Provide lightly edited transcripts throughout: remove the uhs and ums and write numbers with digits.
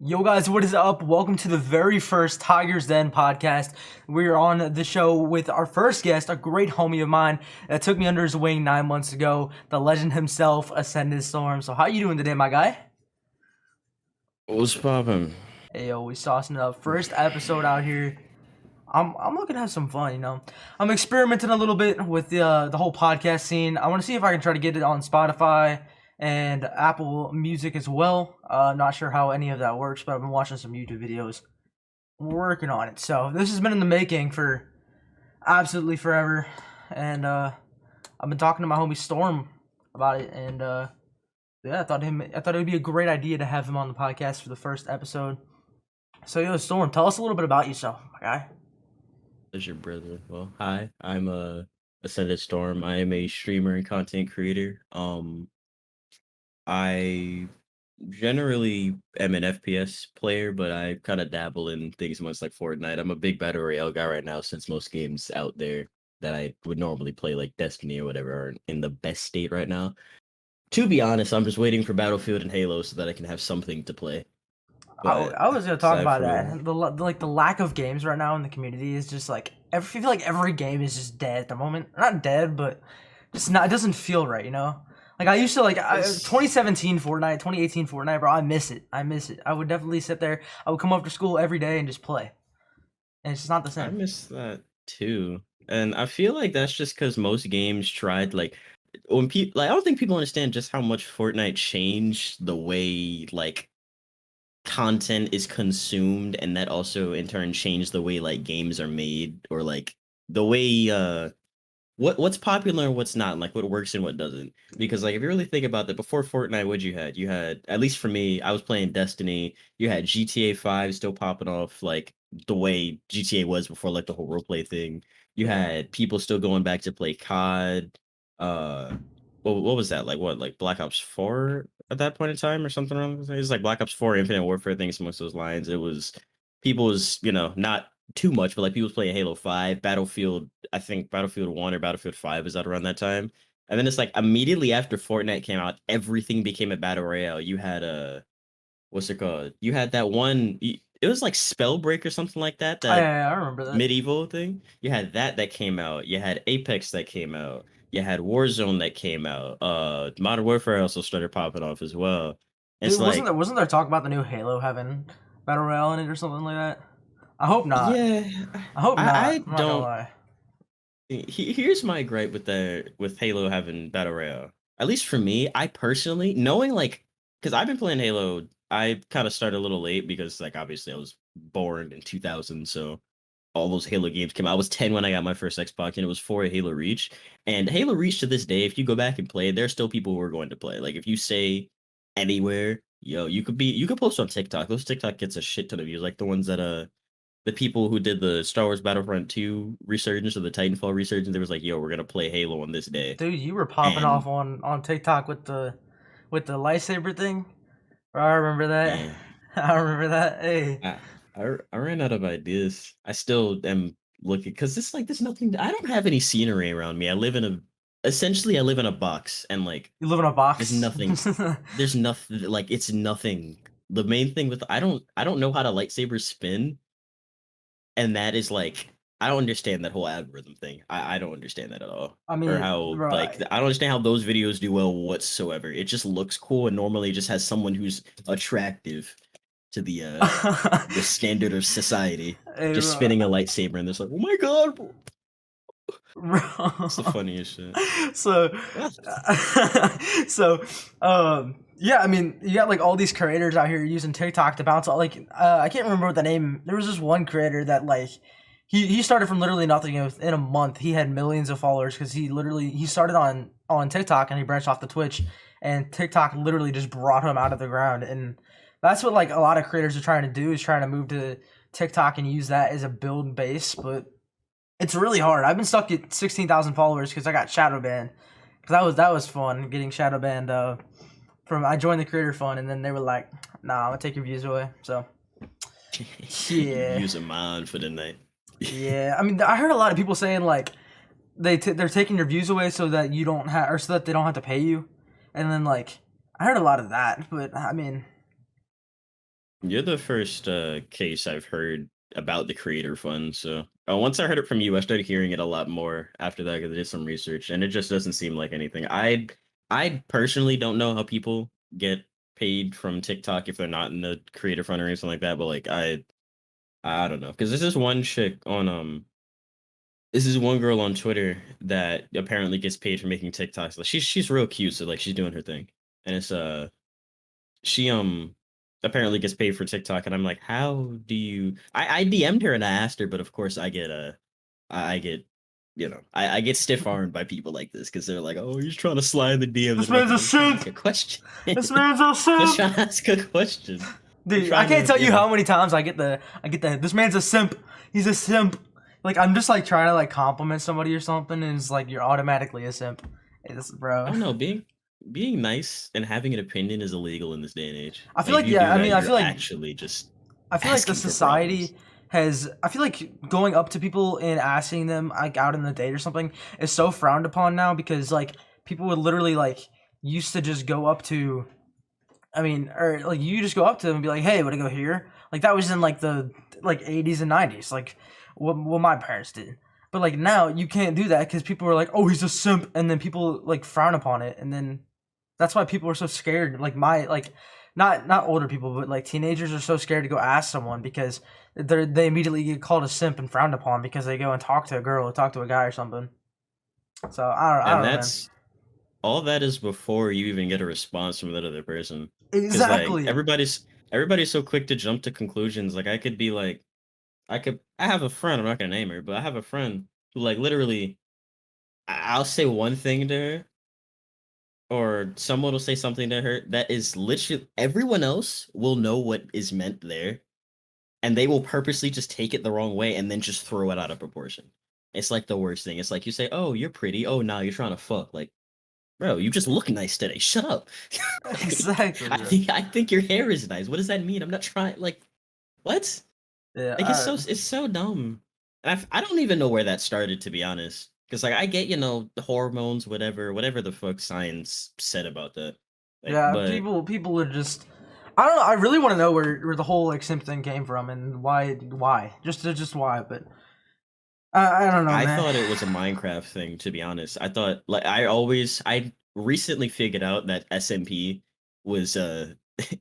Yo guys, what is up? Welcome to the very first Tygerz Den Podcast. We're on the show with our first guest, a great homie of mine that took me under his wing 9 months ago, the legend himself, Ascended Storm. So how you doing today, my guy? What's poppin'? Hey yo, we saucing it up. First episode out here. I'm looking to have some fun. I'm experimenting a little bit with the whole podcast scene. I want to see if I can try to get it on Spotify and Apple Music as well. Not sure how any of that works, but I've been watching some YouTube videos. We're working on it. So this has been in the making for absolutely forever, and I've been talking to my homie Storm about it, and yeah, I thought it would be a great idea to have him on the podcast for the first episode. So yo, Storm, tell us a little bit about yourself, my guy. That's your brother. Well, hi. I'm Ascended Storm. I am a streamer and content creator. I generally am an FPS player, but I kind of dabble in things much like Fortnite. I'm a big battle royale guy right now, since most games out there that I would normally play, like Destiny or whatever, are in the best state right now. To be honest, I'm just waiting for Battlefield and Halo so that I can have something to play. But I was gonna talk aside about from that. The lack of games right now in the community is just like I feel like every game is just dead at the moment. Not dead, but just not. It doesn't feel right. Like I used to 2017 Fortnite, 2018 Fortnite, bro. I miss it. I miss it. I would definitely sit there. I would come up to school every day and just play, and it's just not the I same. miss that too. And I feel like that's just because most games tried like when people like I don't think people understand just how much Fortnite changed the way like content is consumed, and that also in turn changed the way like games are made, or like the way what's popular and what's not, and like what works and what doesn't. Because like if you really think about that, before Fortnite, what you had, at least for me, I was playing Destiny. You had GTA 5 still popping off like the way GTA was before like the whole roleplay thing. You Yeah. had people still going back to play COD. Uh what was that? Like what, like Black Ops 4 at that point in time or something around it was like Black Ops 4 Infinite Warfare things amongst those lines. It was people was, not too much, but like people was playing Halo 5, Battlefield, I think Battlefield 1 or Battlefield 5 was out around that time. And then it's like immediately after Fortnite came out, everything became a battle royale. You had a what's it called? You had that one. It was like Spellbreak or something like that. That I remember that. medieval thing. You had that came out. You had Apex that came out. You had Warzone that came out. Modern Warfare also started popping off as well. It's Dude, like, wasn't there talk about the new Halo having battle royale in it or something like that? I hope not. yeah, I hope I not. I'm not gonna don't. lie. Here's my gripe with Halo having battle royale. At least for me, I personally, knowing like, because I've been playing Halo, I kind of started a little late because like obviously I was born in 2000, so all those Halo games came out. I was 10 when I got my first Xbox, and it was for Halo Reach. And Halo Reach to this day, if you go back and play, there's still people who are going to play. Like if you say anywhere, yo, you could post on TikTok. Those TikTok gets a shit ton of views, like the ones that the people who did the Star Wars Battlefront 2 resurgence or the Titanfall resurgence, they was like, yo, we're gonna play Halo on this day. Dude, you were popping And off on TikTok with the lightsaber thing. I remember that. yeah, I remember that. Hey, I, I ran out of ideas. I still am looking because this like there's nothing. I don't have any scenery around me. I live in a box, and like you live in a there's box. nothing. There's nothing, like it's nothing. The main thing with I don't know how to lightsaber spin, and that is like I don't understand that whole algorithm thing. I don't understand that at all. I Or mean, how like right. I don't understand how those videos do well whatsoever. It just looks cool, and normally it just has someone who's attractive to the standard of society Hey, just bro. spinning a lightsaber, and it's like, oh my god, bro. It's the Bro. funniest shit. So, Ah. so, yeah. I mean, you got like all these creators out here using TikTok to bounce. I can't remember what the name. There was this one creator that like he started from literally nothing. In a month, he had millions of followers because he started on TikTok and he branched off to Twitch, and TikTok literally just brought him out of the ground. And that's what like a lot of creators are trying to do, is trying to move to TikTok and use that as a build base, but it's really hard. I've been stuck at 16,000 followers because I got shadow banned. Because that was fun getting shadow banned. From I joined the creator fund, and then they were like, "Nah, I'm gonna take your views away." So yeah, Use a mod for the night. yeah. I mean, I heard a lot of people saying like they're taking your views away so that you don't have, or so that they don't have to pay you. And then like I heard a lot of that, but I mean, You're the first case I've heard about the creator fund. So once I heard it from you, I started hearing it a lot more after that because I did some research, and it just doesn't seem like anything. I personally don't know how people get paid from TikTok if they're not in the creator fund or anything like that. But like I don't know because this is one girl on Twitter that apparently gets paid for making TikToks. Like she's real cute, so like she's doing her thing, and it's she apparently gets paid for TikTok, and I'm like, how do you? I DM'd her and I asked her, but of course I get I get stiff armed by people like this because they're like, oh, he's trying to slide in the DMs. This And I'm man's like, a I'm just trying to ask simp. a question. This man's a Just simp. trying to ask a question. I'm Dude, I trying can't to, tell you how many times I get the this man's a simp. He's a simp. Like I'm just like trying to like compliment somebody or something, and it's like you're automatically a simp. It's I bro. don't know, being nice and having an opinion is illegal in this day and age. I feel Like if like you yeah. do I that, mean, you're actually just I feel like the asking for problems. society has. I feel like going up to people and asking them like out on a date or something is so frowned upon now because like people would literally like used to just go up to. I mean, or like you just go up to them and be like, "Hey, want to go here?" Like that was in like the like 80s and 90s, like what my parents did. But like now you can't do that because people are like, "Oh, he's a simp," and then people like frown upon it, and then that's why people are so scared. Like my like not older people, but like teenagers are so scared to go ask someone because they immediately get called a simp and frowned upon because they go and talk to a girl or talk to a guy or something. So I And don't know, man. that's all that is before you even get a response from that other person. Because like Exactly. everybody's so quick to jump to conclusions. Like I could be like I have a friend, I'm not gonna name her, but I have a friend who like literally I'll say one thing to her or someone will say something to her that is literally everyone else will know what is meant there and they will purposely just take it the wrong way and then just throw it out of proportion. It's like the worst thing. It's like you say, "Oh, you're pretty. Oh, now you're trying to fuck." Like, bro, you just look nice today. Shut up. Exactly, bro. I think your hair is nice. What does that mean? I'm not trying. Like, what? Yeah. Like it's so dumb. And I don't even know where that started to be honest. Because like I get the hormones, whatever the fuck science said about that. Like, Yeah, but people are just. I don't know. I really want to know where the whole like simp thing came from and why just why. But I don't know, I man. thought it was a Minecraft thing. To be honest, I thought like I recently figured out that SMP was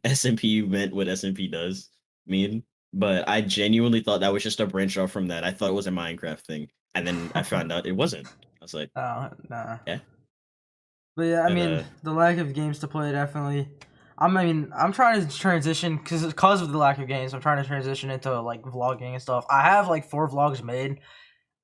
SMP meant what SMP does mean. But I genuinely thought that was just a branch off from that. I thought it was a Minecraft thing, and then I found out it wasn't. I was like, Oh, nah. yeah, But yeah, I but mean, the lack of games to play definitely. I mean, I'm trying to transition because of the lack of games. I'm trying to transition into like vlogging and stuff. I have like 4 vlogs made.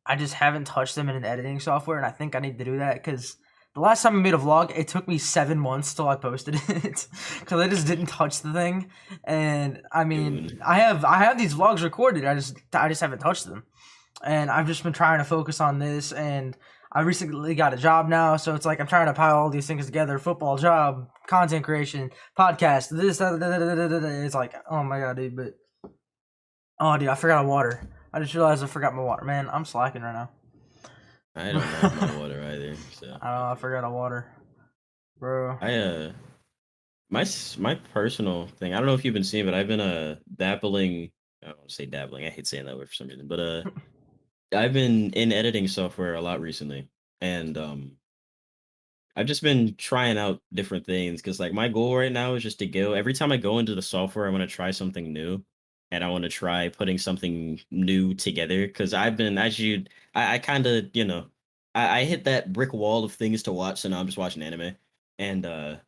I just haven't touched them in an editing software, and I think I need to do that because the last time I made a vlog, it took me 7 months till I posted it because I just didn't touch the thing. And I mean, dude, I have these vlogs recorded. I just haven't touched them, and I've just been trying to focus on this. And I recently got a job now, so it's like I'm trying to pile all these things together: football, job, content creation, podcast, this, that, that, that, that, that, that. It's like, oh my god, dude! But oh, dude, I forgot water. I just realized I forgot my water. Man, I'm slacking right now. I don't have my I water either. So don't know. I forgot a water, bro. I my personal thing. I don't know if you've been seeing, but I've been dabbling. I don't want to say dabbling. I hate saying that word for some reason, but I've been in editing software a lot recently, and I've just been trying out different things because like my goal right now is just to go. Every time I go into the software, I want to try something new, and I want to try putting something new together. Because I've been, as you, I kind of, I hit that brick wall of things to watch, so now I'm just watching anime, and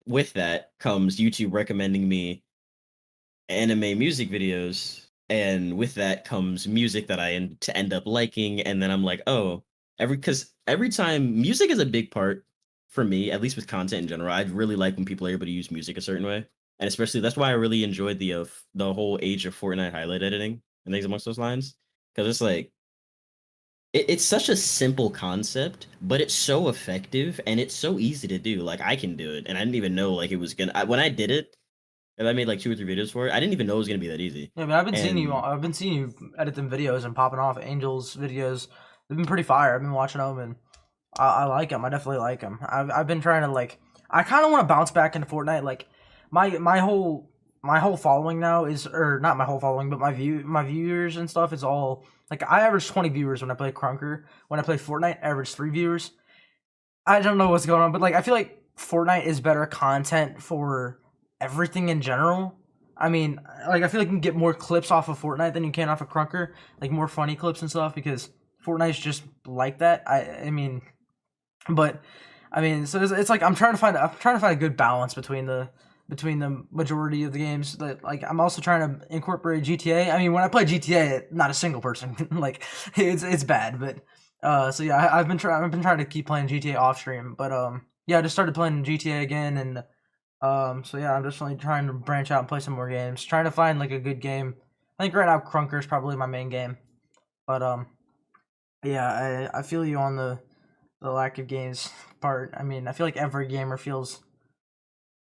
with that comes YouTube recommending me anime music videos, and with that comes music that to end up liking, and then I'm like, oh, every time music is a big part for me, at least with content in general. I really like when people are able to use music a certain way, and especially that's why I really enjoyed the whole age of Fortnite highlight editing and things amongst those lines, because it's like it's such a simple concept, but it's so effective and it's so easy to do. Like I can do it, and I didn't even know like it was when I did it and I made like 2 or 3 videos for it. I didn't even know it was gonna be that easy. Yeah, but I've been seeing you. And I've been seeing you edit them videos and popping off Angels videos. They've been pretty fire. I've been watching them and I like them. I definitely like them. I've been trying to like. I kind of want to bounce back into Fortnite. Like my whole my whole following now is, or not my whole following, but my viewers and stuff is all like I average 20 viewers when I play Crunker. When I play Fortnite, I average 3 viewers. I don't know what's going on, but like I feel like Fortnite is better content for everything in general. I mean, like I feel like you can get more clips off of Fortnite than you can off of Crunker, like more funny clips and stuff because Fortnite's just like that. I mean, but I mean, so it's like I'm trying to find a good balance between the majority of the games. That like I'm also trying to incorporate GTA. I mean, when I play GTA, not a single person like it's bad, but so yeah, I've been trying to keep playing GTA off stream, but yeah, I just started playing GTA again, and so yeah, I'm just like trying to branch out and play some more games, trying to find like a good game. I think right now Crunker is probably my main game, but yeah, I feel you on the lack of games part. I mean, I feel like every gamer feels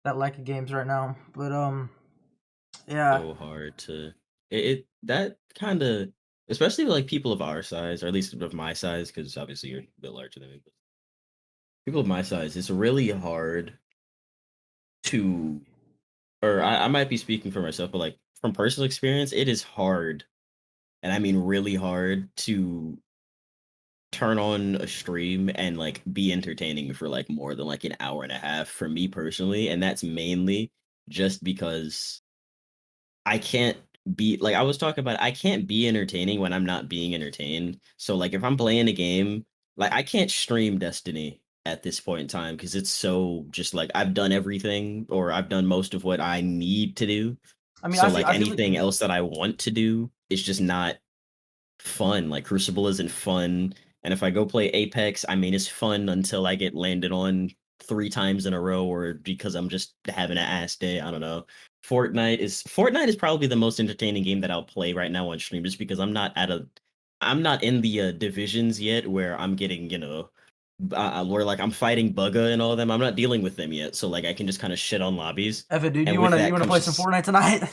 that lack of games right now, but yeah, So hard to it that kind of, especially like people of our size, or at least of my size, because obviously you're a bit larger than me. But people of my size, it's really hard to, or I might be speaking for myself, but like from personal experience, it is hard, and I mean really hard to turn on a stream and like be entertaining for like more than like an hour and a half for me personally, and that's mainly just because I can't be like I was talking about, I can't be entertaining when I'm not being entertained. So like if I'm playing a game, like I can't stream Destiny at this point in time because it's so just like I've done everything or I've done most of what I need to do. I mean, So like I feel like anything else that I want to do is just not fun. Like Crucible isn't fun. And if I go play Apex, I mean it's fun until I get landed on 3 times in a row or because I'm just having an ass day. I don't know. Fortnite is probably the most entertaining game that I'll play right now on stream just because I'm not in the divisions yet where I'm getting, where like I'm fighting Bugga and all of them. I'm not dealing with them yet. So like I can just kind of shit on lobbies. Evan, dude, And with you that wanna comes play some just Fortnite tonight?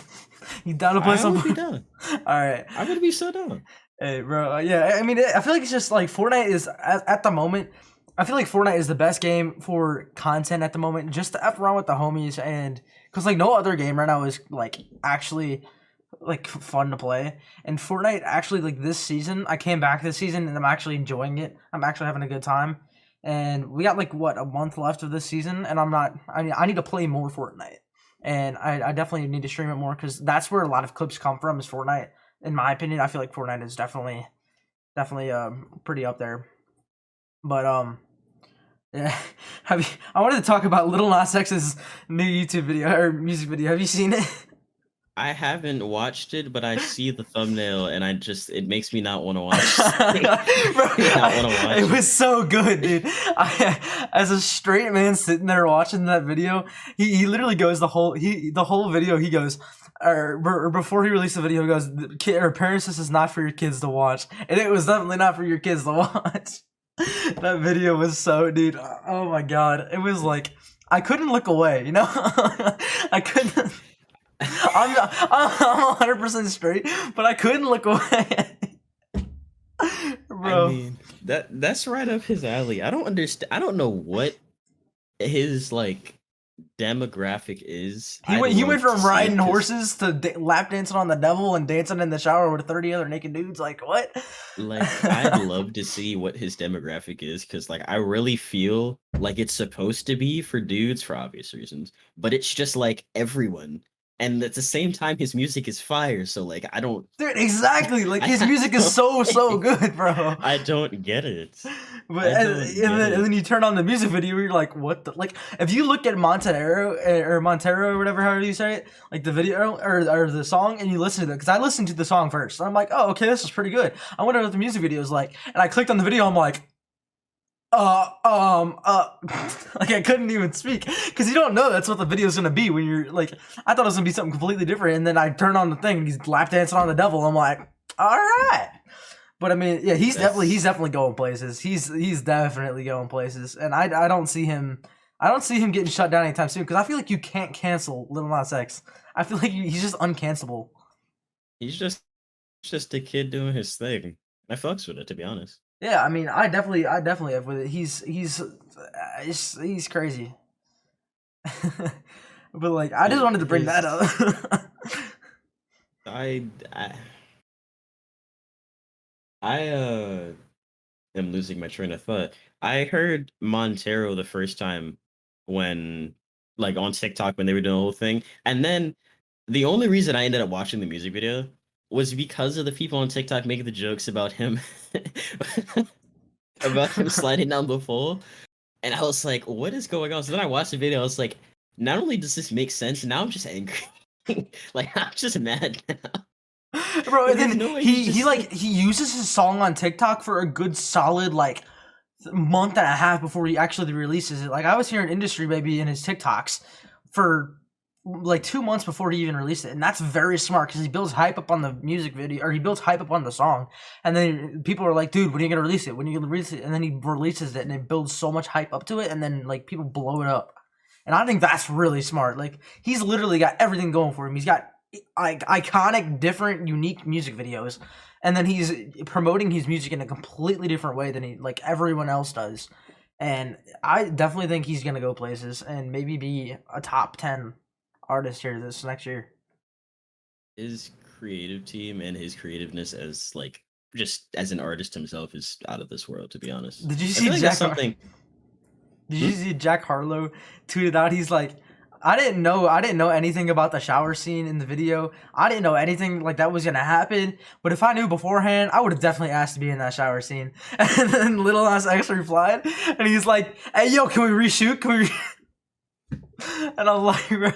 You down to play I some? would be done. All right. I would be so done. Hey, bro. Yeah, I mean, I feel like it's just like Fortnite is at the moment. I feel like Fortnite is the best game for content at the moment, just to f around with the homies, and because like no other game right now is like actually like fun to play. And Fortnite actually like this season, I came back this season and I'm actually enjoying it. I'm actually having a good time. And we got like what a month left of this season, and I'm not. I mean, I need to play more Fortnite, and I definitely need to stream it more because that's where a lot of clips come from is Fortnite. In my opinion, I feel like Fortnite is definitely pretty up there. But yeah, have you? I wanted to talk about Little Nas X's new YouTube video or music video. Have you seen it? I haven't watched it, but I see the thumbnail and it makes me not want to watch Bro, not want to watch it it. was so good, dude. As a straight man sitting there watching that video, he literally goes the whole video. He goes, or before he released the video, he goes, or parents, this is not for your kids to watch," and it was definitely not for your kids to watch. That video was so, dude. Oh my god, it was like I couldn't look away. You know, I couldn't. I'm 100% straight, but I couldn't look away. I Bro. mean, that's right up his alley. I don't understand. I don't know what his like demographic is. I'd He went love to from see it riding 'cause, horses to lap dancing on the devil and dancing in the shower with 30 other naked dudes. Like what? like I'd love to see what his demographic is because like I really feel like it's supposed to be for dudes for obvious reasons, but it's just like everyone. And at the same time, his music is fire. So like I don't Dude, exactly. Like his I music is so good, bro. I don't get it. But I don't get and it. then you turn on the music video, you're like, what the like? If you look at Montero or whatever, however you say it, like the video or the song, and you listen to it, because I listened to the song first, and I'm like, oh, okay, this is pretty good. I wonder what the music video is like, and I clicked on the video, I'm like, like I couldn't even speak because you don't know that's what the video's gonna be when you're like, I thought it was gonna be something completely different, and then I turn on the thing and he's lap dancing on the devil. I'm like, all right. But I mean, yeah, he's definitely going places. He's definitely going places, and I don't see him. I don't see him getting shut down anytime soon because I feel like you can't cancel Lil Nas X. I feel like he's just uncancelable. He's just a kid doing his thing. I fucks with it, to be honest. Yeah, I mean, I definitely have with it. He's crazy. But like, I just wanted to bring that up. I I I am losing my train of thought. I heard Montero the first time when like on TikTok when they were doing the whole thing, and then the only reason I ended up watching the music video was because of the people on TikTok making the jokes about him about him sliding down the pole. And I was like, what is going on? So then I watched the video, I was like, not only does this make sense, now I'm just angry. Like I'm just mad now. Bro, and There's then no way he uses his song on TikTok for a good solid like month and a half before he actually releases it. Like I was hearing Industry Baby in his TikToks for like 2 months before he even released it, and that's very smart because he builds hype up on the music video, or he builds hype up on the song, and then people are like, "Dude, when are you gonna release it? When are you gonna release it?" And then he releases it, and it builds so much hype up to it, and then like people blow it up, and I think that's really smart. Like he's literally got everything going for him. He's got like iconic, different, unique music videos, and then he's promoting his music in a completely different way than he like everyone else does. And I definitely think he's gonna go places and maybe be a top 10 artist here this next year. his creative team and his creativeness as like just as an artist himself is out of this world, to be honest. Did you I see feel like Jack? that's something. Did you see Jack Harlow tweeted out? He's like, I didn't know anything about the shower scene in the video. I didn't know anything like that was gonna happen. But if I knew beforehand, I would have definitely asked to be in that shower scene. And then Lil Nas X replied, and he's like, "Hey, yo, can we reshoot? Can we?" And I'm like, bro.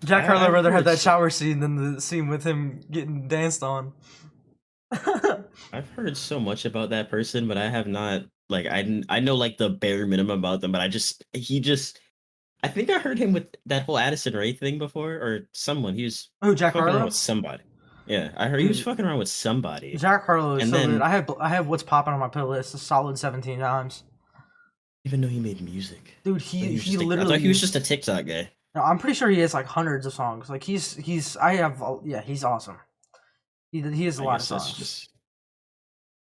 Jack Harlow I've rather had heard that shower scene than the scene with him getting danced on. I've heard so much about that person, but I have not like I know like the bare minimum about them, but I think I heard him with that whole Addison Rae thing before, or someone. He was Oh, Jack fucking around Harlow. with somebody. Yeah, I heard he was Dude, fucking around with somebody. Jack Harlow is And so then good. I have what's popping on my playlist a solid 17 times. even though he made music. Dude, I thought he was he just I literally. thought he was just a TikTok guy. No, I'm pretty sure he has like hundreds of songs. Like he's I have yeah, he's awesome. He has a I lot of guess that's songs. just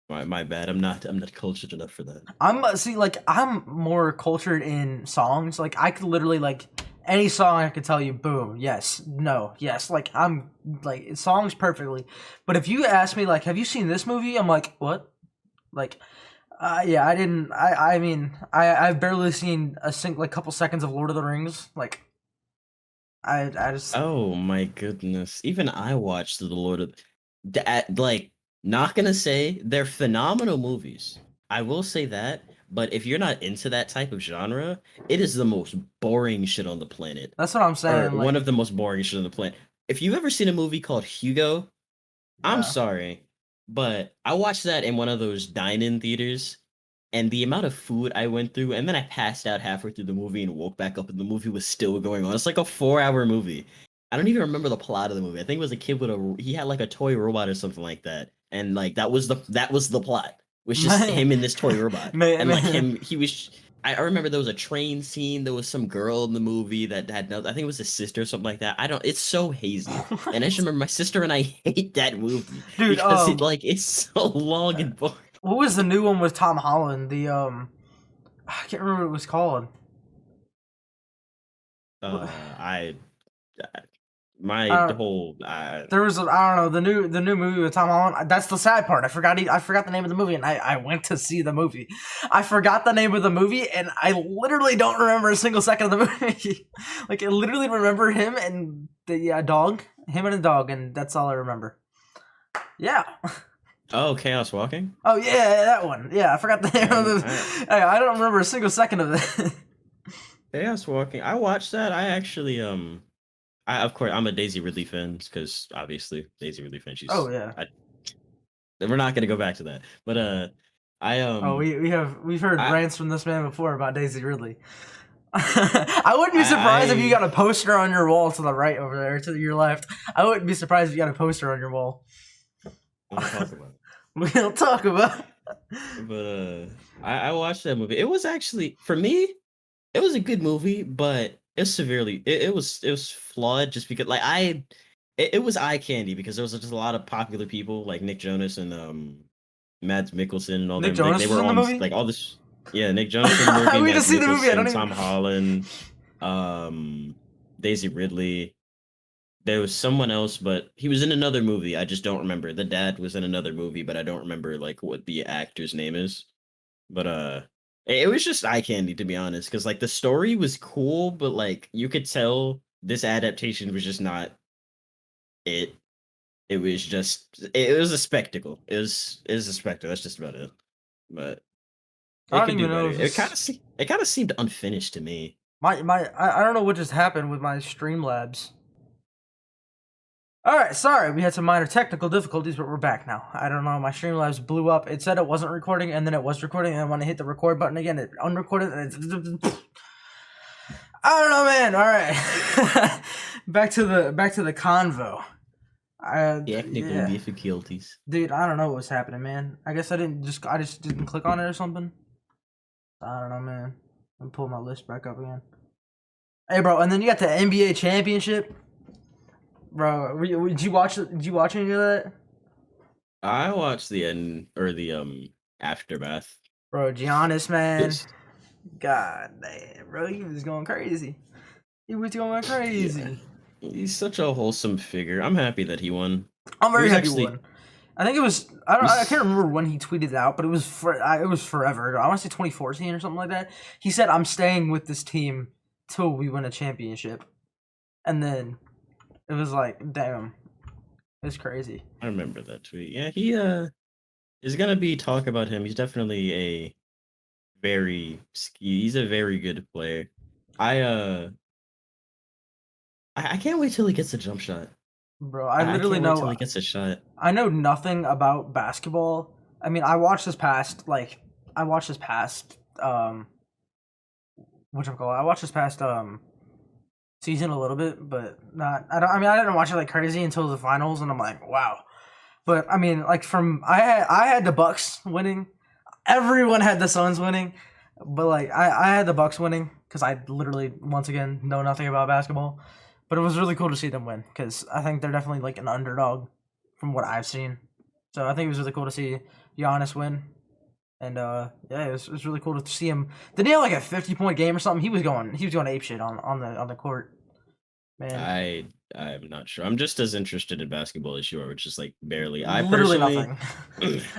my bad. I'm not cultured enough for that. See like I'm more cultured in songs. Like I could literally like any song I could tell you, boom, yes, no, yes. Like I'm like it songs perfectly. But if you ask me like, have you seen this movie? I'm like, what? Like, yeah, I didn't. I mean, I've barely seen like couple seconds of Lord of the Rings. Like, I just Oh my goodness. Even I watched The Lord of like not gonna say they're phenomenal movies. I will say that, but if you're not into that type of genre, it is the most boring shit on the planet. that's what I'm Or saying. one Like, of the most boring shit on the planet. If you've ever seen a movie called Hugo, I'm yeah. sorry, but I watched that in one of those dine-in theaters, and the amount of food I went through, and then I passed out halfway through the movie and woke back up, and the movie was still going on. It's like a 4-hour movie. I don't even remember the plot of the movie. I think it was a kid with he had like a toy robot or something like that, and like that was the plot. Was just him and this toy robot, Man, and like man. him, he was. I remember there was a train scene. There was some girl in the movie that had no. I think it was his sister or something like that. I don't. It's so hazy. And I just remember my sister and I hate that movie Dude, because it's so long and boring. what was the new one with Tom Holland? The I can't remember what it was called. I my Uh, whole There was I don't know the new movie with Tom Holland. That's the sad part. I forgot the name of the movie, and I went to see the movie. I forgot the name of the movie, and I literally don't remember a single second of the movie. Like I literally remember him and the dog, him and a dog, and that's all I remember. Yeah. oh, Chaos Walking. Oh yeah, that one. Yeah, I forgot the name of the. I don't remember a single second of it. Chaos Walking. I watched that. I actually of course I'm a Daisy Ridley fan because obviously Daisy Ridley fan. She's Oh yeah. We're not gonna go back to that, but Oh, we've heard I- rants from this man before about Daisy Ridley. I wouldn't be surprised if you got a poster on your wall to the right over there, to your left. I wouldn't be surprised if you got a poster on your wall. we'll talk about it. We'll talk about. But I watched that movie. It was actually for me, it was a good movie, but it's severely it was flawed just because like it was eye candy because there was just a lot of popular people like Nick Jonas and Mads Mikkelsen and all Nick them. Jonas They was were in the on movie? like all this. Yeah, Nick Jonas in the movie, We Mike just see the movie. I Nicholson, don't Tom even. Holland, Daisy Ridley. There was someone else, but he was in another movie. I just don't remember. The dad was in another movie, but I don't remember like what the actor's name is. But it was just eye candy to be honest, because like the story was cool, but like you could tell this adaptation was just not it. It was just it was a spectacle. It was a spectacle. That's just about it. But I it don't could do even know better. if it's It kind of seemed unfinished to me. I don't know what just happened with my Streamlabs. All right, sorry, we had some minor technical difficulties, but we're back now. I don't know, my Streamlabs blew up. It said it wasn't recording, and then it was recording, and when I hit the record button again, it unrecorded, and it's... I don't know, man. All right, back to the convo. Technical Yeah, difficulties. dude, I don't know what's happening, man. I guess I just didn't click on it or something. I don't know, man. I'm pulling my list back up again. Hey, bro, and then you got the NBA championship. Bro, did you watch? Did you watch any of that? I watched the end or the aftermath. Bro, Giannis, man. Just God damn, bro, he was going crazy. He was going yeah, crazy. he's such a wholesome figure. I'm happy that he won. I'm It very was happy he actually won. I think it was. I can't remember when he tweeted it out, but it was it was forever ago. I want to say 2014 or something like that. He said, "I'm staying with this team till we win a championship," and then it was like, damn, it's crazy. I remember that tweet. Yeah, he is gonna be talk about him. He's definitely a he's a very good player. I I can't wait till he gets a jump shot. Bro, I I literally can't wait till know. he gets a shot. I know nothing about basketball. I mean, I watched this past whatchamacallit. I watched this past season a little bit, but not. I mean, I didn't watch it like crazy until the finals, and I'm like, wow. But I mean, like I had the Bucks winning. Everyone had the Suns winning, but like I had the Bucks winning because I literally once again know nothing about basketball. But it was really cool to see them win because I think they're definitely like an underdog from what I've seen. So I think it was really cool to see Giannis win. And yeah, it was really cool to see him. Did he have like a 50-point game or something? He was going ape shit on the court. Man, I'm not sure. I'm just as interested in basketball as you are, which is like barely. I literally personally nothing.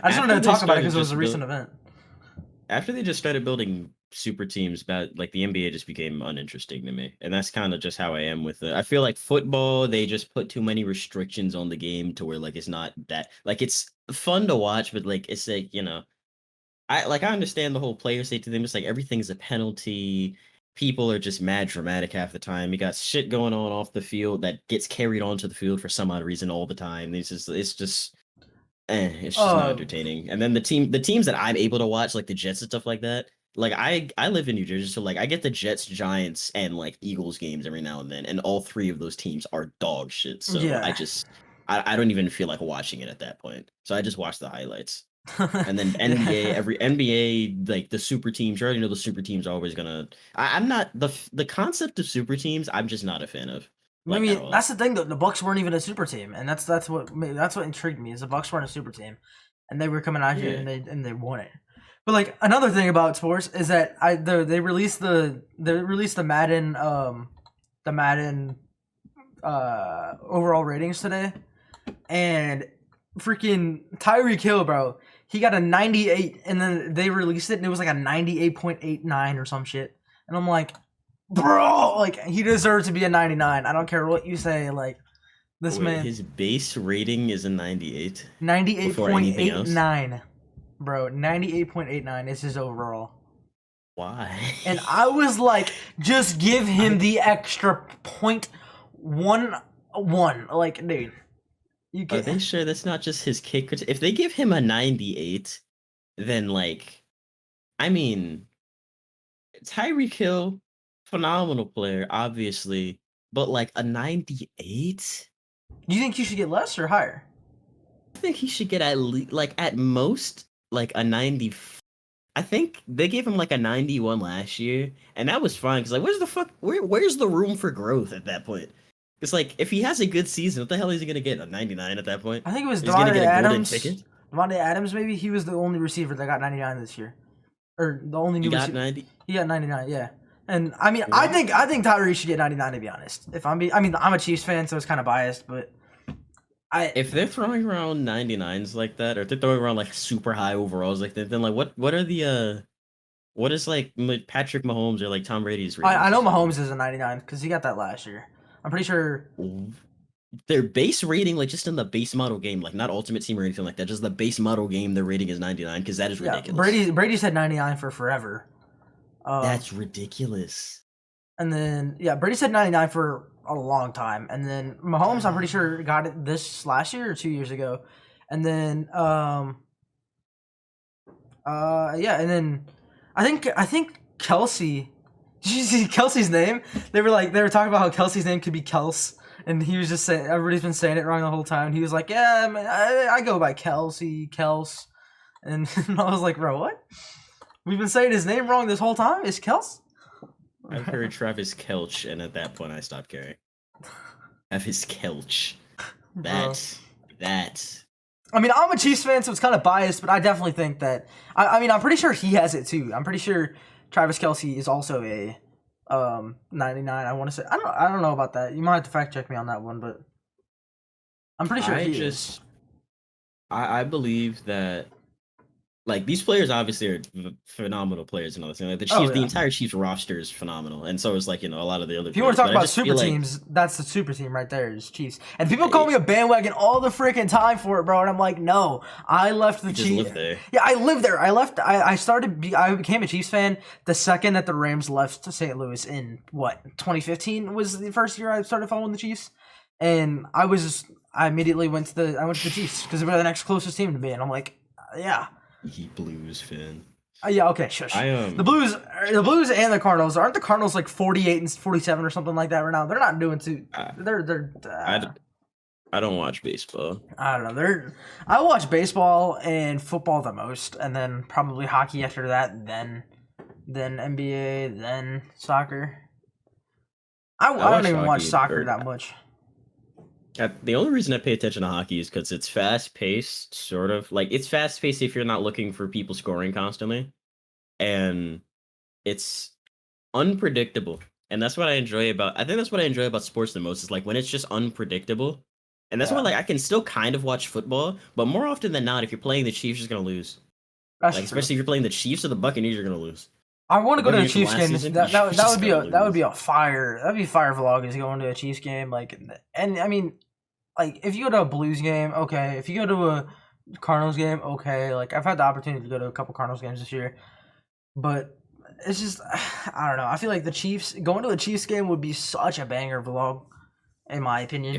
I just wanted after to they talk about it started because it was just a build, recent event. after they just started building super teams, like the NBA just became uninteresting to me, and that's kind of just how I am with it. I feel like football, they just put too many restrictions on the game to where like it's not that like it's fun to watch, but like it's like I understand the whole player safety thing. It's like everything's a penalty. People are just mad dramatic half the time. You got shit going on off the field that gets carried onto the field for some odd reason all the time. It's just not Uh, entertaining. And then the teams that I'm able to watch, like the Jets and stuff like that. Like I live in New Jersey, so like I get the Jets, Giants, and like Eagles games every now and then, and all three of those teams are dog shit. So yeah. I don't even feel like watching it at that point. So I just watch the highlights. And then NBA, every NBA, like the super teams, you already know the super teams are always gonna. I'm not the concept of super teams. I'm just not a fan of, I like at mean, all. that's the thing though. The Bucks weren't even a super team, and that's what intrigued me is the Bucks weren't a super team, and they were coming out here Yeah, and they won it. But like another thing about sports is that they released the Madden overall ratings today, and freaking Tyreek Hill, bro, he got a 98, and then they released it, and it was like a 98.89 or some shit, and I'm like, bro, like he deserves to be a 99. I don't care what you say, like this wait, man, his base rating is a 98 before anything else. 98.89, bro, 98.89 is his overall. Why? And I was like, just give him the extra .11. Like, dude, you Are can they sure that's not just his kick? If they give him a 98, then like, I mean, Tyreek Hill, phenomenal player, obviously, but like a 98. You think you should get less or higher? I think he should get at least like at most like a 90. I think they gave him like a 91 last year, and that was fine because like where's the room for growth at that point? It's like if he has a good season, what the hell is he gonna get? A 99 at that point? I think it was He's gonna Devontae get a golden Adams. ticket. Devontae Adams, maybe he was the only receiver that got 99 this year, or the only He new got receiver. 90. He got 99, yeah. And I mean, I think Tyreek should get 99 to be honest. I'm a Chiefs fan, so it's kind of biased, but If they're throwing around 99s like that, or if they're throwing around like super high overalls like that, then like what are the what is like Patrick Mahomes or like Tom Brady's ratings? I know Mahomes is a 99 because he got that last year. I'm pretty sure their base rating, like just in the base model game, like not Ultimate Team or anything like that, just the base model game, their rating is 99 because that is ridiculous. Brady's had 99 for forever. That's ridiculous. And then Brady said 99 for a long time, and then Mahomes, I'm pretty sure got it this last year or 2 years ago, and then and then I think Kelsey. Did you see Kelsey's name? They were talking about how Kelsey's name could be Kels, and he was just saying everybody's been saying it wrong the whole time. And he was like, "Yeah, man, I go by Kelsey, Kels," and I was like, "Bro, what? We've been saying his name wrong this whole time. It's Kels." I've heard Travis Kelch, and at that point, I stopped caring. Travis Kelch. That. I mean, I'm a Chiefs fan, so it's kind of biased, but I definitely think that. I mean, I'm pretty sure he has it too. I'm pretty sure Travis Kelce is also a 99. I want to say. I don't know about that. You might have to fact check me on that one, but I'm pretty sure he is. I believe that. Like, these players obviously are phenomenal players and all this. Like, the Chiefs, the entire Chiefs roster is phenomenal. And so is, like, a lot of the other If you want to talk about super teams, that's the super team right there is Chiefs. And people call me a bandwagon all the freaking time for it, bro. And I'm like, no, I left the Chiefs. You just lived there. Yeah, I lived there. I became a Chiefs fan the second that the Rams left St. Louis in, 2015 was the first year I started following the Chiefs. And I immediately went to the Chiefs because they were the next closest team to me. And I'm like, yeah. Blues fan. Yeah, okay, shush. The Blues and the Cardinals, aren't the Cardinals like 48 and 47 or something like that right now? They're not doing too. I don't watch baseball. I don't know. I watch baseball and football the most, and then probably hockey after that. Then NBA, then soccer. I don't even watch soccer that much. The only reason I pay attention to hockey is because it's fast-paced, sort of. Like, it's fast-paced if you're not looking for people scoring constantly. And it's unpredictable. And that's what I enjoy about... I think that's what I enjoy about sports the most, is, like, when it's just unpredictable. And that's why, like, I can still kind of watch football, but more often than not, if you're playing the Chiefs, you're going to lose. Especially if you're playing the Chiefs or the Buccaneers, you're going to lose. I want to go to a Chiefs game. That would be a fire. That'd be fire vlog is going to a Chiefs game. Like, and I mean, like if you go to a Blues game, okay. If you go to a Cardinals game, okay. Like I've had the opportunity to go to a couple Cardinals games this year, but it's just I don't know. I feel like going to a Chiefs game would be such a banger vlog, in my opinion.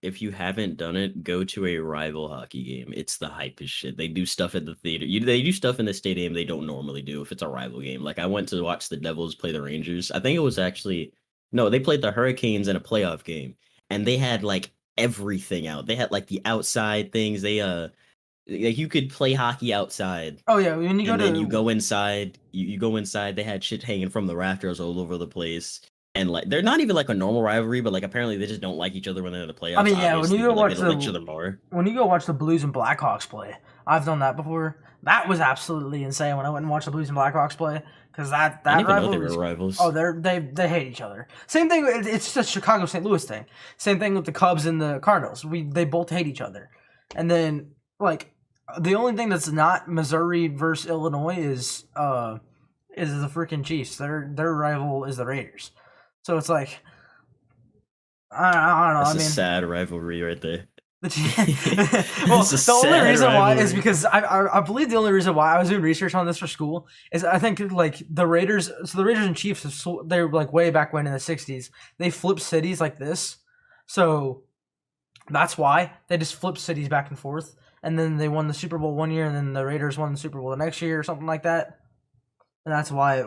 If you haven't done it, go to a rival hockey game. It's the hypest shit. They do stuff at the theater. They do stuff in the stadium they don't normally do if it's a rival game. Like I went to watch the Devils play the Rangers. I think it was they played the Hurricanes in a playoff game, and they had like everything out. They had like the outside things. They like you could play hockey outside. Oh yeah, when you go inside. You go inside. They had shit hanging from the rafters all over the place. And like they're not even like a normal rivalry, but like apparently they just don't like each other when they're in the playoffs. I mean, yeah, when you go watch when you go watch the Blues and Blackhawks play, I've done that before. That was absolutely insane when I went and watched the Blues and Blackhawks play because that I didn't even know rivalry. They were rivals. Oh, they hate each other. Same thing. It's just Chicago St. Louis thing. Same thing with the Cubs and the Cardinals. They both hate each other. And then like the only thing that's not Missouri versus Illinois is the freaking Chiefs. Their rival is the Raiders. So it's like, I don't know. That's a sad rivalry right there. Well, the only reason why is because I believe the only reason why I was doing research on this for school is I think like the Raiders and Chiefs, they're like way back when in the 60s, they flipped cities like this. So that's why they just flipped cities back and forth. And then they won the Super Bowl one year and then the Raiders won the Super Bowl the next year or something like that. And that's why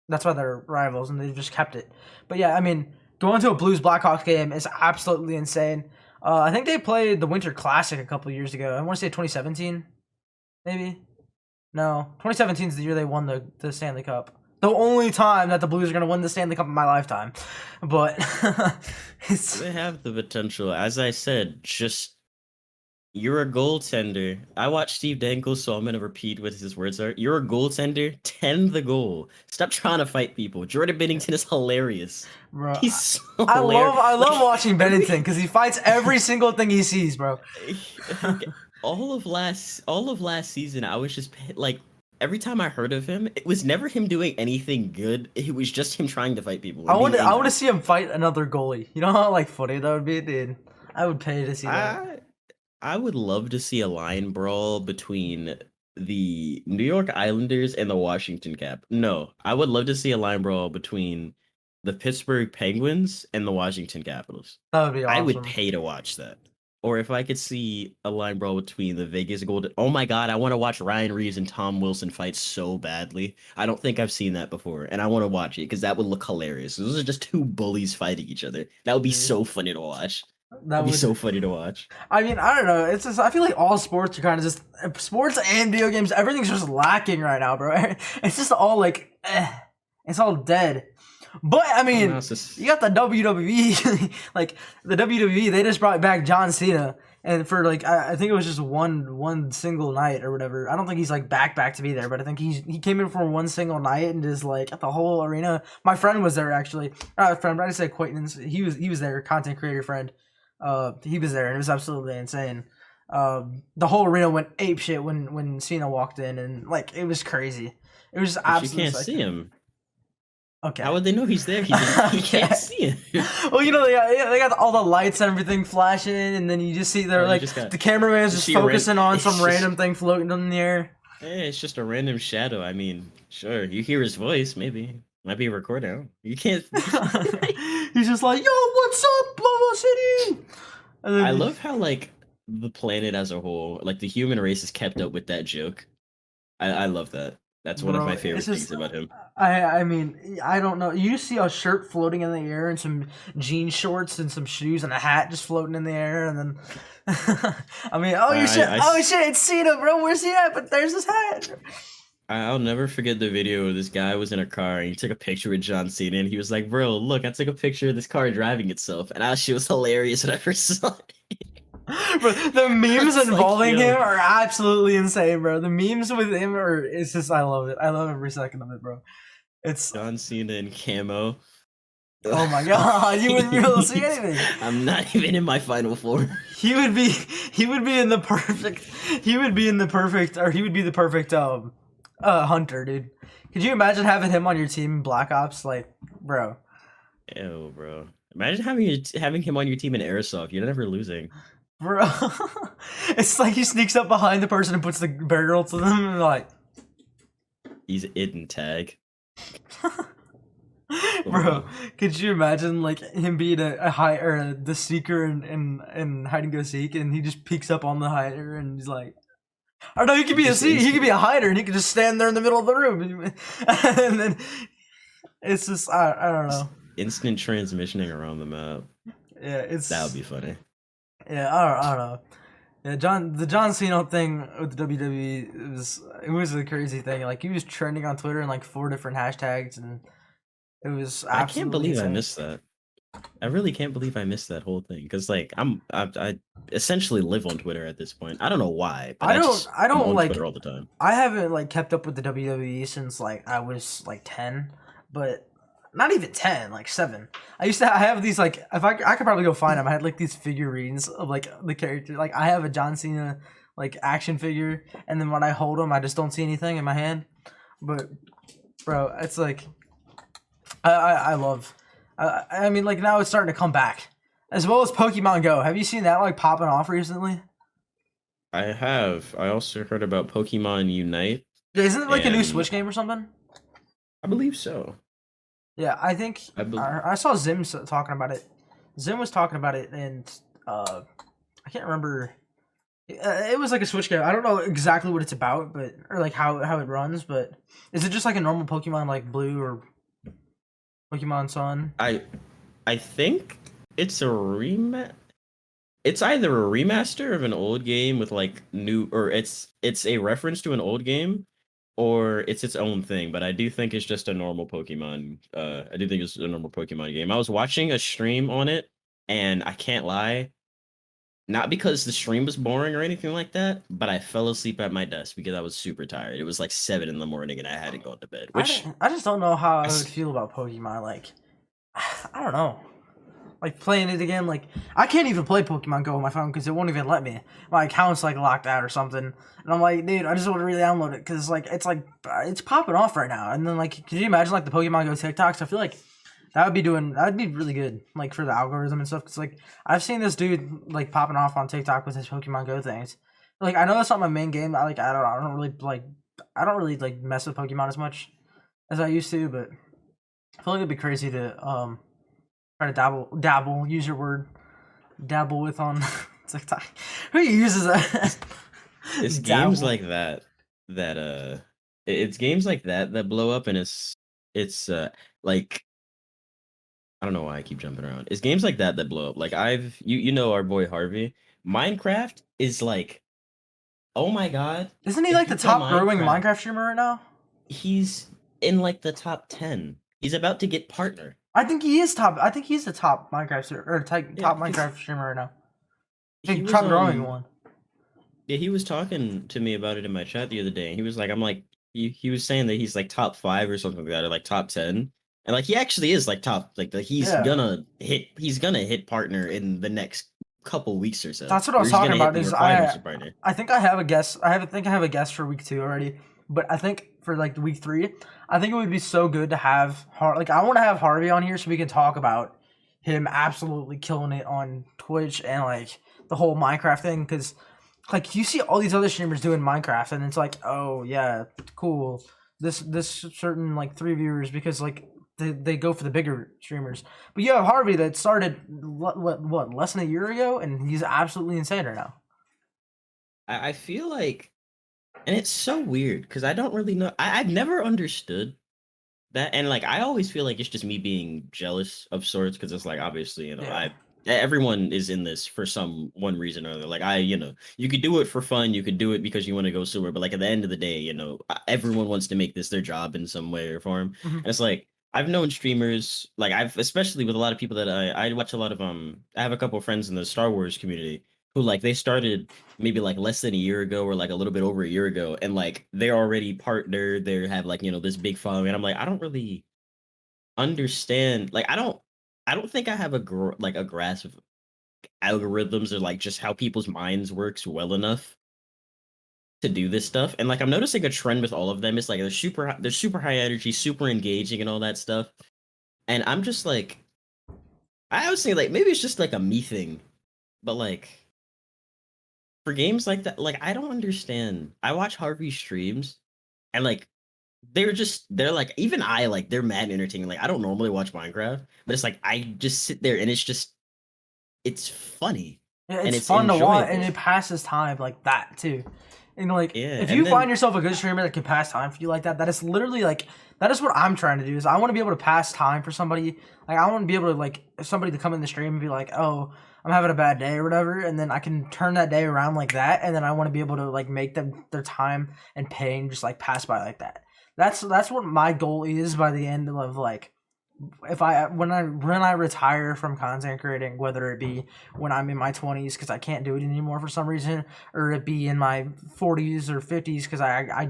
that's why they're rivals, and they've just kept it. But yeah, I mean, going to a Blues Blackhawks game is absolutely insane. I think they played the Winter Classic a couple years ago. I want to say 2017, maybe. No, 2017 is the year they won the Stanley Cup. The only time that the Blues are going to win the Stanley Cup in my lifetime. But they have the potential. As I said, just You're a goaltender. I watched Steve Dangle, so I'm gonna repeat what his words are. You're a goaltender. Tend the goal. Stop trying to fight people. Jordan Bennington is hilarious. Bro. He's so I hilarious. love watching every- Bennington because he fights every single thing he sees, bro. like, all of last season, I was just like, every time I heard of him, it was never him doing anything good. It was just him trying to fight people. I want to see him fight another goalie. You know how like funny that would be, dude. I would pay to see that. I would love to see a line brawl between the New York Islanders and the Washington Cap. No, I would love to see a line brawl between the Pittsburgh Penguins and the Washington Capitals. That would be awesome. I would pay to watch that. Or if I could see a line brawl between the Vegas Golden. Oh my God, I want to watch Ryan Reeves and Tom Wilson fight so badly. I don't think I've seen that before, and I want to watch it because that would look hilarious. Those are just two bullies fighting each other. That would be so funny to watch. That would be so funny to watch. I mean, I don't know. It's just I feel like all sports are kind of just sports and video games. Everything's just lacking right now, bro. It's just all like, it's all dead. But I mean, you got the WWE, like the WWE. They just brought back John Cena, and for like I think it was just one single night or whatever. I don't think he's like back to be there, but I think he came in for one single night and just like at the whole arena. My friend was there actually. Friend, I just say acquaintance. He was there, content creator friend. He was there and it was absolutely insane. The whole arena went apeshit when Cena walked in and like it was crazy. It was just absolutely. You can't see him. Okay. How would they know he's there? He can't see him. Well, you know they got all the lights and everything flashing, and then you just see they're like the cameraman's just focusing on some random thing floating in the air. Yeah, it's just a random shadow. I mean, sure, you hear his voice, maybe. Might be a recording. You can't. He's just like, yo, what's up, Bubba City? I love how like the planet as a whole, like the human race, has kept up with that joke. I love that. That's one of my favorite things about him. I mean, I don't know. You see a shirt floating in the air and some jean shorts and some shoes and a hat just floating in the air, and then I mean, shit, it's Cena, bro. Where's he at? But there's his hat. I'll never forget the video where this guy was in a car and he took a picture with John Cena and he was like, bro, look, I took a picture of this car driving itself. And she was hilarious when I first saw it. Bro, the memes involving him are absolutely insane, bro. The memes with him it's just, I love it. I love every second of it, bro. It's John Cena in camo. Oh my God, you wouldn't be able to see anything. I'm not even in my final form. He would be the perfect hunter, dude. Could you imagine having him on your team in Black Ops? Like, bro. Ew, bro. Imagine having him on your team in Airsoft. You're never losing. Bro. It's like he sneaks up behind the person and puts the barrel to them and like... He's in tag. Bro, could you imagine like him being the seeker in hide and go seek, and he just peeks up on the hider and he's like... Or no, he could be he could be a hider and he could just stand there in the middle of the room. And then it's just I don't know. Instant transmissioning around the map. Yeah, that would be funny. Yeah, I don't know. Yeah, the John Cena thing with the WWE it was a crazy thing. Like he was trending on Twitter in like 4 different hashtags, and it was. I can't believe I missed that. I really can't believe I missed that whole thing because like I essentially live on Twitter at this point. I don't know why. But I don't like Twitter all the time. I haven't like kept up with the WWE since like I was like 10, but not even 10, like 7. I have these like if I could probably go find them. I had like these figurines of like the character. Like I have a John Cena like action figure, and then when I hold him, I just don't see anything in my hand. But bro, it's like I love. I mean, like now it's starting to come back, as well as Pokemon Go. Have you seen that like popping off recently? I have. I also heard about Pokemon Unite. Yeah, isn't it like a new Switch game or something? I believe so. Yeah, I think I saw Zim talking about it. Zim was talking about it, and I can't remember. It was like a Switch game. I don't know exactly what it's about, but or like how it runs. But is it just like a normal Pokemon like Blue or Pokemon Sun? I think it's it's either a remaster of an old game with like new, or it's a reference to an old game, or it's its own thing. But I do think it's just a normal Pokemon. I do think it's a normal Pokemon game. I was watching a stream on it, and I can't lie, Not because the stream was boring or anything like that, but I fell asleep at my desk because I was super tired. It was like 7 in the morning and I had to go to bed, which I just don't know how I I would feel about Pokemon. Like, I don't know. Like playing it again, like I can't even play Pokemon Go on my phone because it won't even let me. My account's like locked out or something, and I'm like, dude, I just want to re-download it because it's popping off right now. And then like, could you imagine like the Pokemon Go TikToks? I feel like that'd be really good, like for the algorithm and stuff. Cause like I've seen this dude like popping off on TikTok with his Pokemon Go things. Like I know that's not my main game. I don't really like mess with Pokemon as much as I used to, but I feel like it'd be crazy to try to dabble, use your word, dabble with on TikTok. Who uses that? it's games like it's games like that blow up, and it's like I don't know why I keep jumping around. It's games like that blow up. Like you know our boy Harvey. Minecraft is like, oh my god. Isn't he If like you the play top growing Minecraft streamer right now? he's in like the top 10. He's about to get partner. I think he is top. I think he's the top Minecraft top Minecraft streamer right now. He was Top growing one. Yeah, he was talking to me about it in my chat the other day. And he was like, I'm like, he was saying that he's like top 5 or something like that, or like top 10. And like he actually is like top, like he's Yeah. gonna hit partner in the next couple weeks or so. That's what I Or was he's talking gonna hit about. the Is requirements of partner. I think I have a guess. think I have a guess for week 2 already. But I think for like week 3, I think it would be so good to have I want to have Harvey on here so we can talk about him absolutely killing it on Twitch and like the whole Minecraft thing, because like you see all these other streamers doing Minecraft and it's like, oh yeah, cool. This certain like 3 viewers because like they go for the bigger streamers. But you have Harvey that started what less than a year ago and he's absolutely insane right now. I feel like, and it's so weird because I don't really know. I've never understood that, and like I always feel like it's just me being jealous of sorts because it's like obviously Yeah. everyone is in this for one reason or other. Like you could do it for fun, you could do it because you want to go somewhere, but like at the end of the day, everyone wants to make this their job in some way or form. Mhm. And it's like I've known streamers, like I've especially with a lot of people that I watch a lot of I have a couple of friends in the Star Wars community who like they started maybe like less than a year ago or like a little bit over a year ago, and like they're already partnered, they have like this big following, and I'm like I don't really understand, like I don't think I have a grasp of algorithms or like just how people's minds works well enough to do this stuff. And like I'm noticing a trend with all of them. It's like they're super high energy, super engaging and all that stuff. And I'm just like I was thinking like maybe it's just like a me thing. But like for games like that, like I don't understand. I watch Harvey streams and like they're like even I like they're mad entertaining. Like I don't normally watch Minecraft, but it's like I just sit there and it's funny Yeah, and it's it's fun to watch and enjoyable. it passes time like that too. And like Yeah, if and you then find yourself a good streamer that can pass time for you like that, that is literally like that is what I'm trying to do. Is I want to be able to pass time for somebody. Like I want to be able to like somebody to come in the stream and be like, "Oh, I'm having a bad day or whatever," and then I can turn that day around like that, and then I want to be able to like make them their time and pain just like pass by like that. That's what my goal is by the end of like if I when I retire from content creating, whether it be when I'm in my 20s because I can't do it anymore for some reason, or it be in my 40s or 50s because I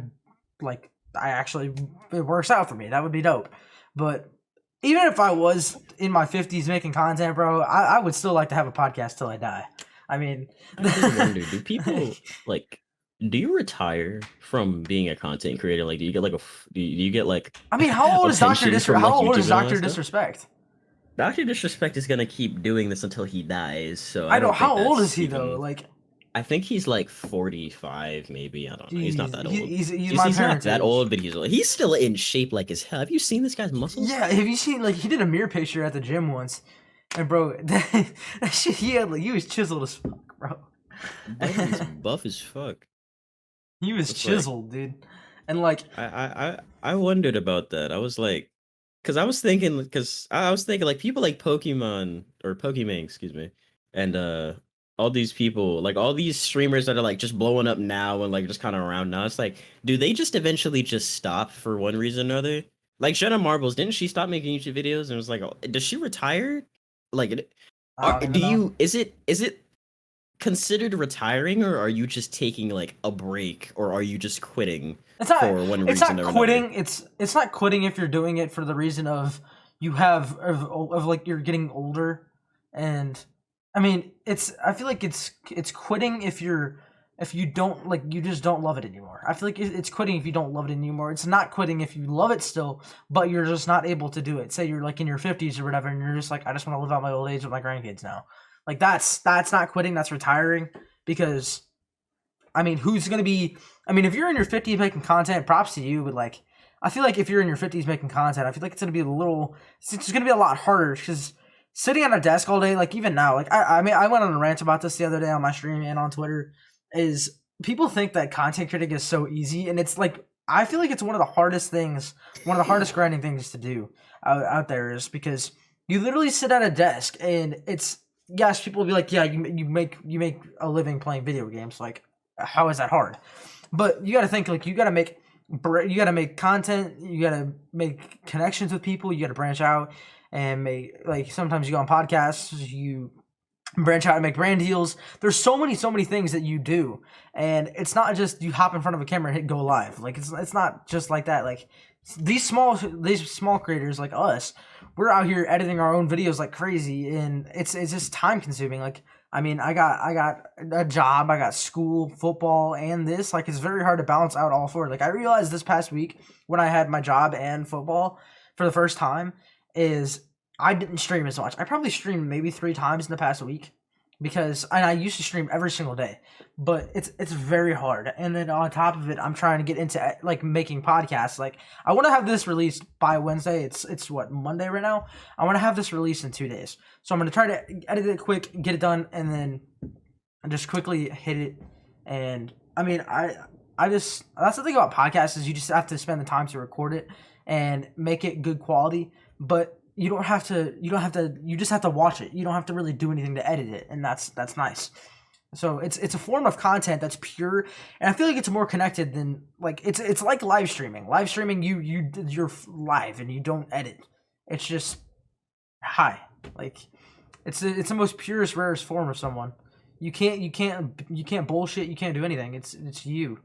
actually it works out for me. That would be dope. But even if I was in my 50s making content, bro, I would still like to have a podcast till I die. I mean, I do wonder, do people like do you retire from being a content creator? Like do you get like do you get like I mean, how old a is Doctor pension from Disrespect? like How old YouTube is and all that Doctor stuff? Disrespect? Dr. Disrespect is gonna keep doing this until he dies, so I I know. don't think How old is that's he though? even. Like, I think he's like 45, maybe. I don't know. He's not jeez, that old. he's He's my he's not parents' that age. old, but he's old. He's still in shape like as hell. Have you seen this guy's muscles? Yeah, have you seen like he did a mirror picture at the gym once, and bro, that shit he had like he was chiseled as fuck, bro. That dude's buff as fuck. He was It's like chiseled, dude, and like I wondered about that. I was like, because I was thinking like people like Pokemon or Pokemon, excuse me, and all these people like all these streamers that are like just blowing up now and like just kind of around now. It's like, do they just eventually just stop for one reason or another? Like Jenna Marbles, didn't she stop making YouTube videos and was like, oh, does she retire? Like, I don't even do know. you? Is it considered retiring, or are you just taking like a break, or are you just quitting It's not. for one It's reason not or another? quitting. It's not quitting if you're doing it for the reason of you have of like you're getting older, and I mean it's. I feel like it's quitting if you don't like you just don't love it anymore. I feel like it's quitting if you don't love it anymore. It's not quitting if you love it still, but you're just not able to do it. Say you're like in your 50s or whatever, and you're just like I just want to live out my old age with my grandkids now. Like that's not quitting. That's retiring because I mean, who's going to be? I mean, if you're in your 50s making content, props to you. But like, I feel like if you're in your 50s making content, I feel like it's going to be a little. It's going to be a lot harder because sitting at a desk all day, like even now, like I mean, I went on a rant about this the other day on my stream and on Twitter. Is people think that content critic is so easy, and it's like I feel like it's one of the hardest things, one of the hardest grinding things to do out there is because you literally sit at a desk and it's yes, people will be like, yeah, you make a living playing video games, like how is that hard? But you got to think like you got to make content, you got to make connections with people, you got to branch out and make like sometimes you go on podcasts, you branch out and make brand deals. There's so many things that you do, and it's not just you hop in front of a camera and hit go live. Like it's not just like that. Like these small creators like us, we're out here editing our own videos like crazy, and it's just time consuming. Like I mean, I got a job, I got school, football, and this. Like it's very hard to balance out all four. Like I realized this past week when I had my job and football for the first time is I didn't stream as much. I probably streamed maybe 3 times in the past week because and I used to stream every single day, but it's very hard. And then on top of it, I'm trying to get into like making podcasts. Like I want to have this released by Wednesday. It's what Monday right now. I want to have this released in 2 days. So I'm gonna try to edit it quick, get it done, and then just quickly hit it. And I mean, I just that's the thing about podcasts is you just have to spend the time to record it and make it good quality, but you just have to watch it. You don't have to really do anything to edit it, and that's nice. So it's a form of content that's pure, and I feel like it's more connected than like it's like live streaming. Live streaming, you're live and you don't edit. It's just hi, like it's the most purest, rarest form of someone. You can't bullshit. You can't do anything. It's you,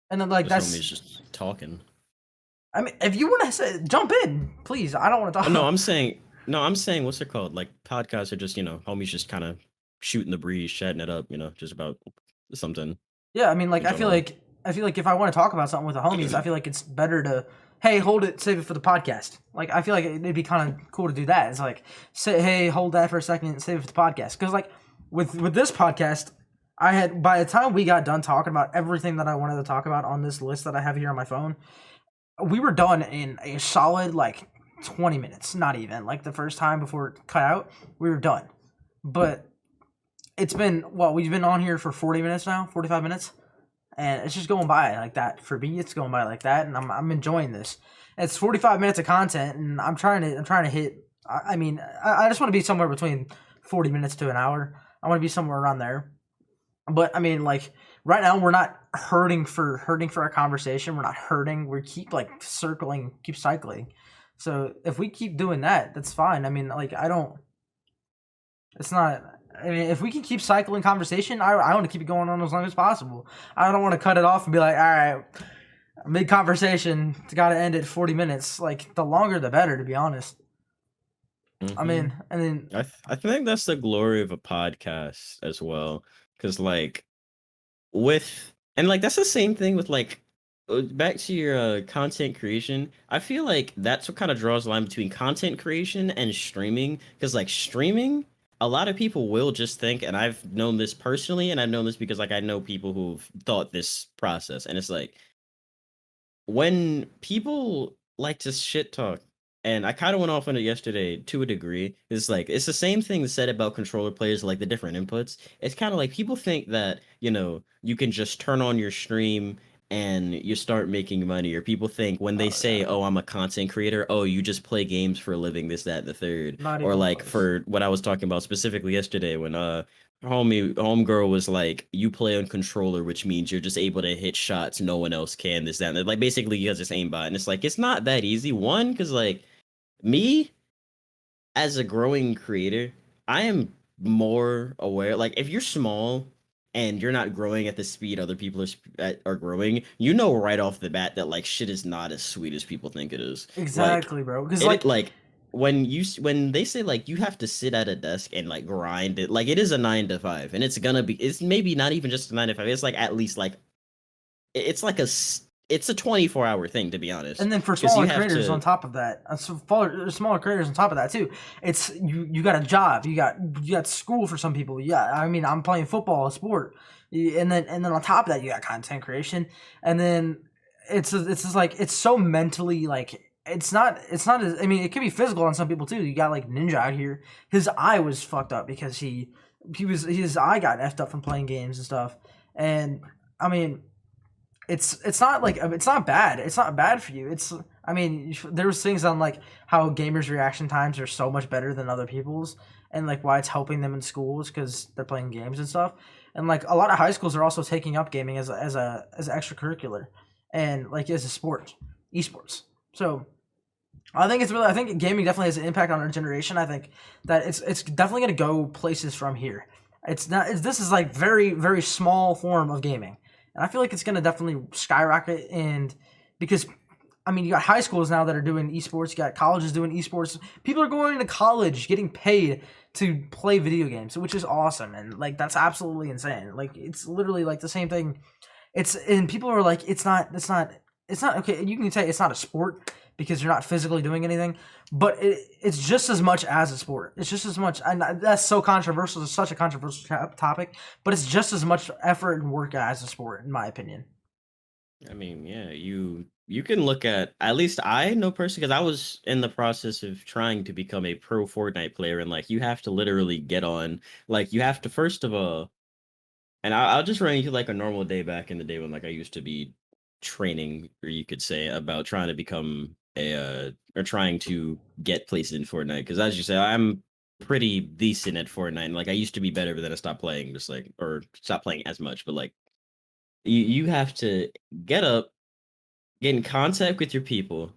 and then like Just that's. homies just talking. I mean, if you want to say jump in, please. I don't want to Oh, talk. no, I'm saying what's it called? Like podcasts are just, homies just kind of shooting the breeze, chatting it up, just about something Yeah, I mean, like in general. I feel like if I want to talk about something with the homies, I feel like it's better to hey, hold it, save it for the podcast. Like I feel like it'd be kind of cool to do that. It's like say hey, hold that for a second and save it for the podcast. Because like with this podcast, I had by the time we got done talking about everything that I wanted to talk about on this list that I have here on my phone, we were done in a solid like 20 minutes. Not even like the first time before it cut out, we were done. But it's been we've been on here for 40 minutes now, 45 minutes, and it's just going by like that. For me, it's going by like that, and I'm enjoying this. It's 45 minutes of content, and I'm trying to hit. I mean, I just want to be somewhere between 40 minutes to an hour. I want to be somewhere around there. But I mean, like right now, we're not hurting for our conversation. We're not hurting. We keep like keep cycling. So if we keep doing that, that's fine. I mean, like I don't. It's not. I mean, if we can keep cycling conversation, I want to keep it going on as long as possible. I don't want to cut it off and be like, all right, mid conversation, got to end at 40 minutes. Like the longer, the better, to be honest. I Hmm. mean, and then I think that's the glory of a podcast as well, because like with and like that's the same thing with like back to your content creation. I feel like that's what kind of draws the line between content creation and streaming, because like streaming, a lot of people will just think, and I've known this personally, and I've known this because like I know people who've thought this process, and it's like when people like to shit talk, and I kind of went off on it yesterday to a degree. It's like it's the same thing said about controller players, like the different inputs. It's kind of like people think that you can just turn on your stream and you start making money, or people think when they oh yeah, say, "Oh, I'm a content creator," oh, you just play games for a living, this, that, and the third, not or even like close. for what I was talking about specifically yesterday when homegirl was like, you play on controller, which means you're just able to hit shots no one else can, this, that, and that. Like basically you guys just aimbot, and it's like it's not that easy. One, because like me as a growing creator, I am more aware. Like if you're small and you're not growing at the speed other people are growing, you know right off the bat that like shit is not as sweet as people think it is. Like Exactly, bro. Because it like, like when they say like you have to sit at a desk and like grind it, like it is a 9 to 5, and it's maybe not even just a 9 to 5. It's like at least like it's like it's a 24-hour thing, to be honest, and then for because you smaller have creators on to. top of that, smaller creators on top of that too. It's you got a job, you got school for some people. Yeah, I mean, I'm playing football, a sport, and then on top of that, you got content creation, and then it's just like it's so mentally like it's not as, I mean, it can be physical on some people too. You got like Ninja out here, his eye was fucked up because his eye got effed up from playing games and stuff, and I mean it's not like it's not bad. It's not bad for you. It's I mean there was things on like how gamers' reaction times are so much better than other people's, and like why it's helping them in schools because they're playing games and stuff. And like a lot of high schools are also taking up gaming as extracurricular and like as a sport, esports. So I think gaming definitely has an impact on our generation. I think that it's definitely gonna go places from here. It's not. This is like very small form of gaming, and I feel like it's gonna definitely skyrocket. And because I mean, you got high schools now that are doing esports. You got colleges doing esports. People are going to college getting paid to play video games, which is awesome, and like that's absolutely insane. Like it's literally like the same thing. And people are like, it's not okay. You can say it's not a sport because you're not physically doing anything, but it's just as much as a sport. It's just as much, and that's so controversial. It's such a controversial topic, but it's just as much effort and work as a sport, in my opinion. I mean, yeah, you can look at least I know personally because I was in the process of trying to become a pro Fortnite player, and like you have to literally get on, like you have to first of all, and I'll just run you through like a normal day back in the day when like I used to be training, or you could say about trying to become or trying to get places in Fortnite. Because as you say, I'm pretty decent at Fortnite. And, like I used to be better, but then I stopped playing, just like or stopped playing as much. But like you have to get up, get in contact with your people.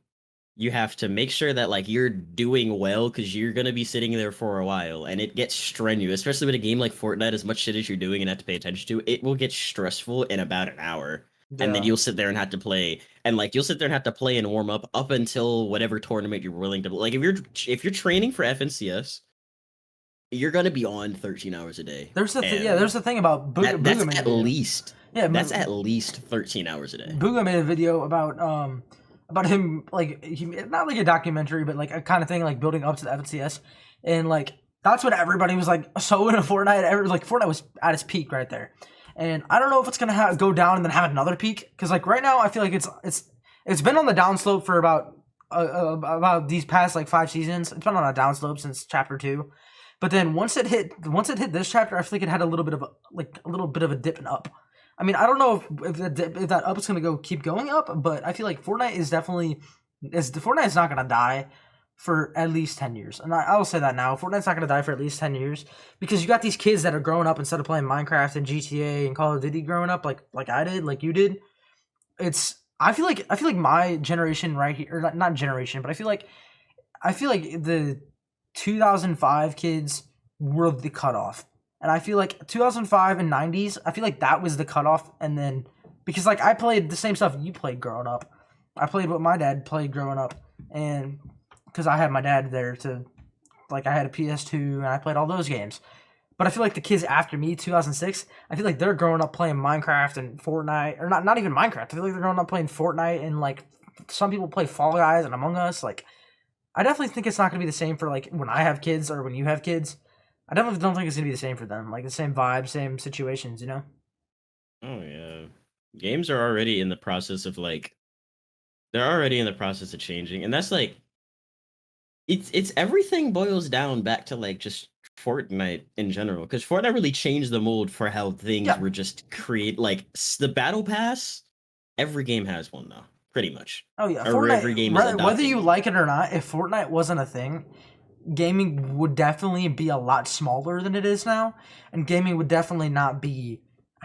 You have to make sure that like you're doing well because you're gonna be sitting there for a while, and it gets strenuous, especially with a game like Fortnite. As much shit as you're doing and have to pay attention to, it will get stressful in about an hour, and then Yeah. you'll sit there and have to play, and like you'll sit there and have to play and warm up until whatever tournament you're willing to. Like if you're training for FNCS, you're gonna be on 13 hours a day, Yeah, and there's the thing about that's Booga made a at video. least Yeah, that's at least 13 hours a day. Booga made a video about him like he not like a documentary, but like a kind of thing like building up to the FNCS, and like that's when everybody was like so into Fortnite. Like Fortnite was at its peak right there, and I don't know if it's gonna go down and then have another peak because like right now I feel like it's been on the downslope for about these past like 5 seasons. It's been on a downslope since chapter 2. But then once it hit this chapter, I feel like it had a little bit of a dip and up. I mean, I don't know if that up is gonna keep going up, but I feel like Fortnite is not gonna die for at least 10 years, and I will say that now. Fortnite's not gonna die for at least 10 years because you got these kids that are growing up instead of playing Minecraft and GTA and Call of Duty growing up like I did, like you did. It's I feel like my generation right here, or not generation, but I feel like the 2005 kids were the cutoff. And I feel like 2005 and 90s, I feel like that was the cutoff. And then, because like I played the same stuff you played growing up, I played what my dad played growing up. And because I had my dad there to, like, I had a PS2 and I played all those games. But I feel like the kids after me, 2006, I feel like they're growing up playing Minecraft and Fortnite, or not even Minecraft. I feel like they're growing up playing Fortnite and like some people play Fall Guys and Among Us. Like, I definitely think it's not going to be the same for like when I have kids or when you have kids. I definitely don't think it's going to be the same for them. Like the same vibe, same situations, you know? Oh yeah, games are already in the process of like they're already in the process of changing, and that's like it's everything boils down back to like just Fortnite in general, because Fortnite really changed the mold for how things Yeah. were just create like the battle pass. Every game has one now, pretty much, Oh, yeah. or every game is Whether adopting you one. like it or not, if Fortnite wasn't a thing, gaming would definitely be a lot smaller than it is now. And gaming would definitely not be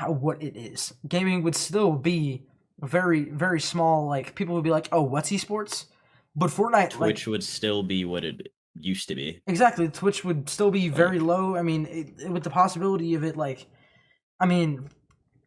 what it is. Gaming would still be very small. Like, people would be like, oh, what's esports? But Fortnite, like, Twitch would still be what it used to be. Exactly, Twitch would still be very Like, low. I mean, with the possibility of it, like, I mean,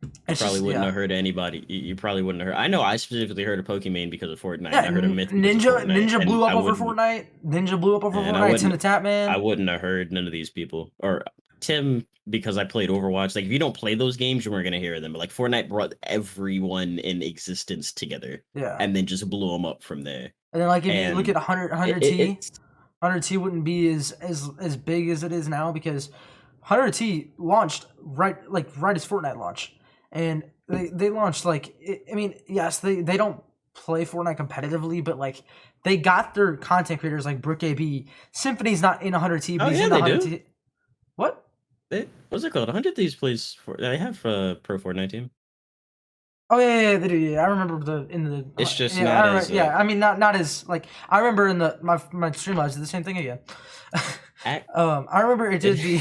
you it's probably just wouldn't yeah, have heard anybody. You probably wouldn't have heard. I know I specifically heard of Pokimane because of Fortnite, and yeah. I heard of Myth because of Fortnite, Ninja and blew up over Fortnite. Ninja blew up over and Fortnite. Tim the Tap I Man. wouldn't have heard none of these people or Tim because I played Overwatch. Like if you don't play those games, you weren't gonna hear them. But like Fortnite brought everyone in existence together, Yeah, and then just blew them up from there. and then like if you look And at 100 T, it's 100 T wouldn't be as big as it is now because 100 T launched right as Fortnite launched, and they launched I mean, yes, they don't play Fortnite competitively, but like they got their content creators like Brook AB. Symphony's not in 100 T, but oh he's yeah, in the they 100 do. T. What? What's it called? 100 Thieves plays for. They have a pro Fortnite team. Oh yeah, they do. Yeah, I remember It's just yeah, not as yeah. I mean, not as like I remember in the my Streamlabs did the same thing again. ac- I remember it it, did the,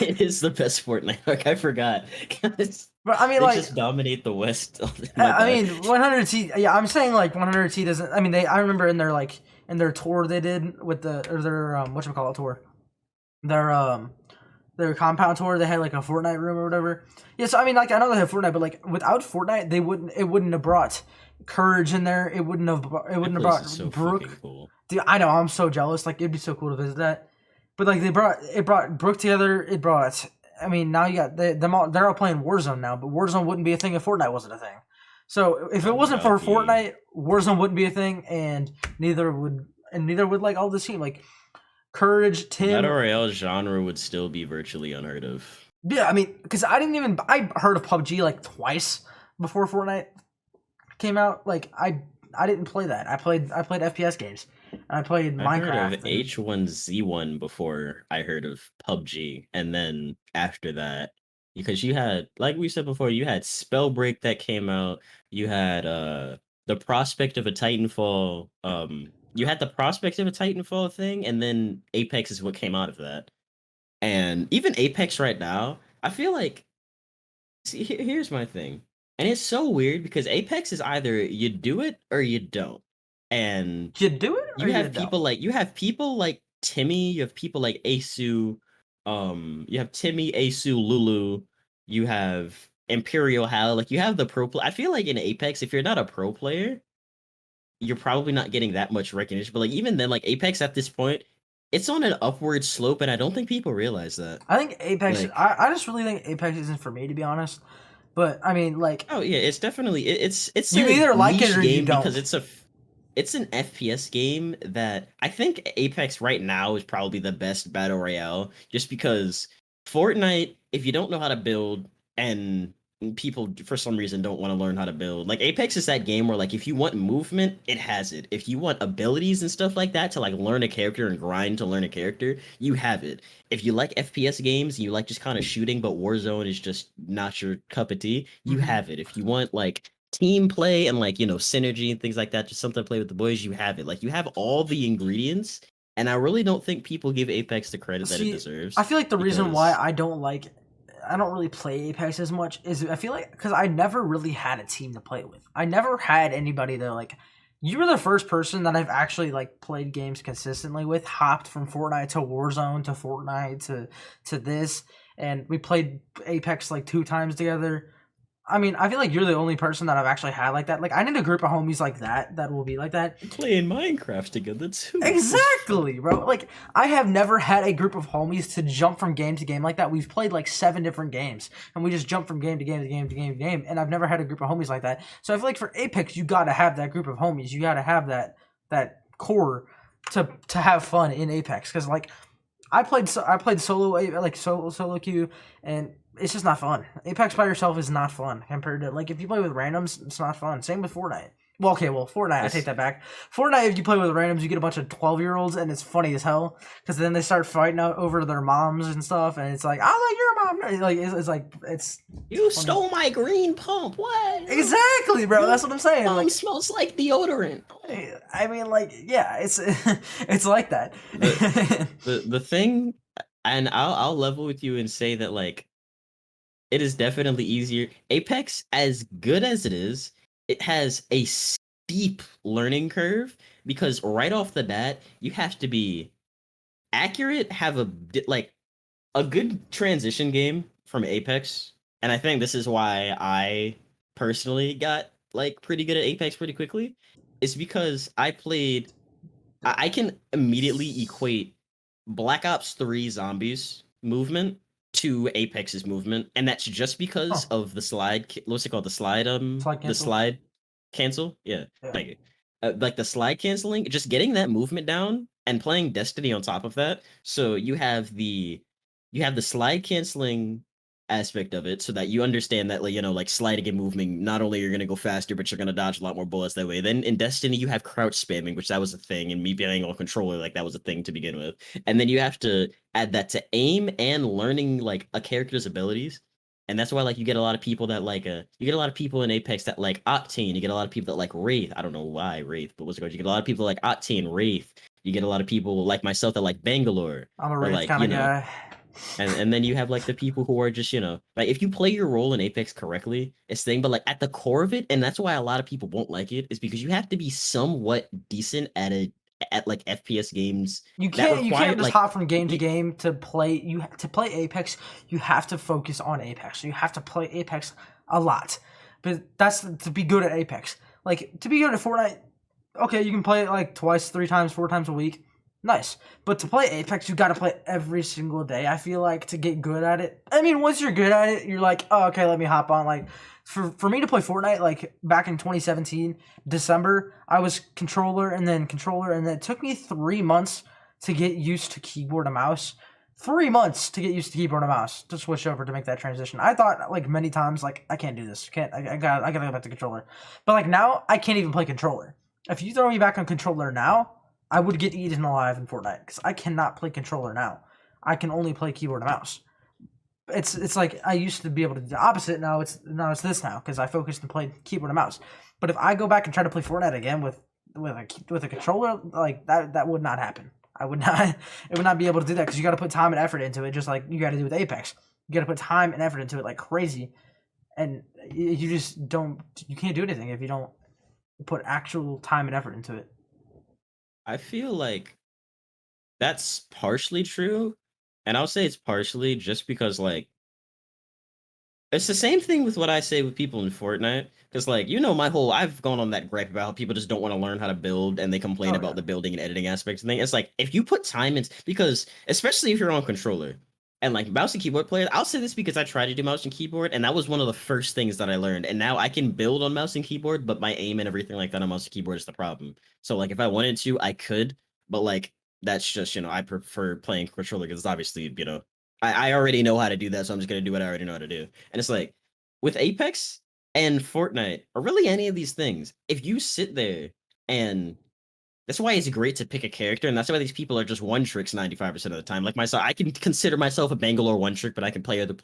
it is the best Fortnite. Like I forgot. 'Cause but I mean they like just dominate the West. My I bad. mean 100 T. Yeah, I'm saying like 100 T doesn't. I mean I remember in their tour they did with their whatchamacallit tour, their their compound tour. They had like a Fortnite room or whatever. Yeah, so I mean like I know they have Fortnite, but like without Fortnite it wouldn't have brought Courage in there. It That wouldn't have place brought is so fucking Brooke. cool. Dude, I know I'm so jealous. Like it'd be so cool to visit that. But like it brought Brooke together. It brought. I mean, now you got they're all playing Warzone now, but Warzone wouldn't be a thing if Fortnite wasn't a thing. So if it Oh wasn't god, for the Fortnite, Warzone wouldn't be a thing, and neither would like all this team like Courage, Tim. battle royale genre would still be virtually unheard of. Yeah, I mean, because I heard of PUBG like twice before Fortnite came out. Like I didn't play that. I played FPS games. And I played I heard of Minecraft and H1Z1 before I heard of PUBG, and then after that, because you had, like we said before, you had Spellbreak that came out. You had the prospect of a Titanfall. You had the prospect of a Titanfall thing, and then Apex is what came out of that. And even Apex right now, I feel like, see, here's my thing. And it's so weird because Apex is either you do it or you don't. And you do it or you don't. you have people like Timmy, you have people like Asu, you have Timmy, Asu, Lulu, you have Imperial Hal, like you have the I feel like in Apex, if you're not a pro player, you're probably not getting that much recognition. But like even then, like Apex at this point, it's on an upward slope, and I don't think people realize that. I think Apex. Like, I just really think Apex isn't for me to be honest. But I mean, like oh yeah, it's definitely it's you a either like it niche or you game because don't. it's an FPS game that I think Apex right now is probably the best battle royale just because Fortnite, if you don't know how to build and people for some reason don't want to learn how to build, like Apex is that game where like if you want movement, it has it. If you want abilities and stuff like that to like learn a character and grind to learn a character, you have it. If you like FPS games and you like just kind of shooting, but Warzone is just not your cup of tea, you Mhm. have it. If you want like team play and like synergy and things like that, just something to play with the boys, you have it. Like you have all the ingredients, and I really don't think people give Apex the credit that it See, deserves I feel like the reason why because I don't really play Apex as much is I feel like because I never really had a team to play with. I never had anybody to like. You were the first person that I've actually like played games consistently with. Hopped from Fortnite to Warzone to Fortnite to this, and we played Apex like 2 times together. I mean, I feel like you're the only person that I've actually had like that. Like, I need a group of homies like that will be like that. playing Minecraft together too. Exactly, bro. Like, I have never had a group of homies to jump from game to game like that. We've played like 7 different games, and we just jump from game to game to game to game to game. And I've never had a group of homies like that. So I feel like for Apex, you gotta have that group of homies. You gotta have that core to have fun in Apex. Because like, I played solo queue, and it's just not fun. Apex by yourself is not fun compared to like if you play with randoms, it's not fun. Same with Fortnite. Well, Fortnite, I take Yes. that back. Fortnite, if you play with randoms, you get a bunch of 12-year-olds, and it's funny as hell because then they start fighting out over their moms and stuff, and it's like, I like your mom. Like it's like it's You funny. stole my green pump. What? Exactly, bro. That's what I'm saying. Mom Like, smells like deodorant. I mean, like, yeah, it's it's like that. The thing, and I'll level with you and say that like it is definitely easier. Apex, as good as it is, it has a steep learning curve because right off the bat, you have to be Accurate have like a good transition game from Apex, and I think this is why I personally got like pretty good at Apex pretty quickly. Is because I can immediately equate Black Ops 3 zombies movement to Apex's movement, and that's just because Oh, of the slide. What's it called? slide The cancel. slide cancel. Yeah, Yeah. thank you. Like the slide canceling, just getting that movement down and playing Destiny on top of that. So you have the slide canceling aspect of it so that you understand that, like, like sliding and moving, not only you're going to go faster but you're going to dodge a lot more bullets that way. Then in Destiny you have crouch spamming, which that was a thing, and me being on controller, like, that was a thing to begin with. And then you have to add that to aim and learning like a character's abilities. And that's why, like, you get a lot of people that like you get a lot of people in Apex that like Octane, you get a lot of people that like Wraith. I don't know why Wraith, but what's it called? You get a lot of people like Octane, Wraith. You get a lot of people like myself that like Bangalore, I'm a or Wraith like, kind of guy. and then you have like the people who are just, like, if you play your role in Apex correctly, it's thing, but like at the core of it, and that's why a lot of people won't like it, is because you have to be somewhat decent at like FPS games that You require can't just like hop from game to y- game to play. To play Apex, you have to focus on Apex. You have to play Apex a lot, but that's to be good at Apex. Like, to be good at Fortnite, okay, you can play it like twice, 3 times, 4 times a week. Nice. But to play Apex, you got to play every single day. I feel like, to get good at it. I mean, once you're good at it, you're like, oh, okay, let me hop on. Like, for me to play Fortnite, like back in 2017 December, I was controller, and then it took me 3 months to get used to keyboard and mouse. 3 months to get used to keyboard and mouse to switch over to make that transition. I thought, like, many times, like, I can't do this. I gotta go back to controller. But like now, I can't even play controller. If you throw me back on controller now, I would get eaten alive in Fortnite because I cannot play controller now. I can only play keyboard and mouse. It's like I used to be able to do the opposite. Now it's this now because I focused and played keyboard and mouse. But if I go back and try to play Fortnite again with a controller, like, that would not happen. I would not it would not be able to do that because you got to put time and effort into it, just like you got to do with Apex. You got to put time and effort into it like crazy, and you just don't. You can't do anything if you don't put actual time and effort into it. I feel like that's partially true, and I'll say it's partially just because, like, it's the same thing with what I say with people in Fortnite. Because, like, I've gone on that gripe about how people just don't want to learn how to build and they complain Oh about yeah, the building and editing aspects and things. It's like, if you put time in, because especially if you're on controller and like mouse and keyboard players, I'll say this because I tried to do mouse and keyboard, and that was one of the first things that I learned. And now I can build on mouse and keyboard, but my aim and everything like that on mouse and keyboard is the problem. So, like, if I wanted to, I could, but like, that's just, I prefer playing controller because obviously, I already know how to do that, so I'm just gonna do what I already know how to do. And it's like, with Apex and Fortnite, or really any of these things, if you sit there, and that's why it's great to pick a character, and that's why these people are just one tricks 95% of the time. Like myself, I can consider myself a Bangalore one trick, but I can play other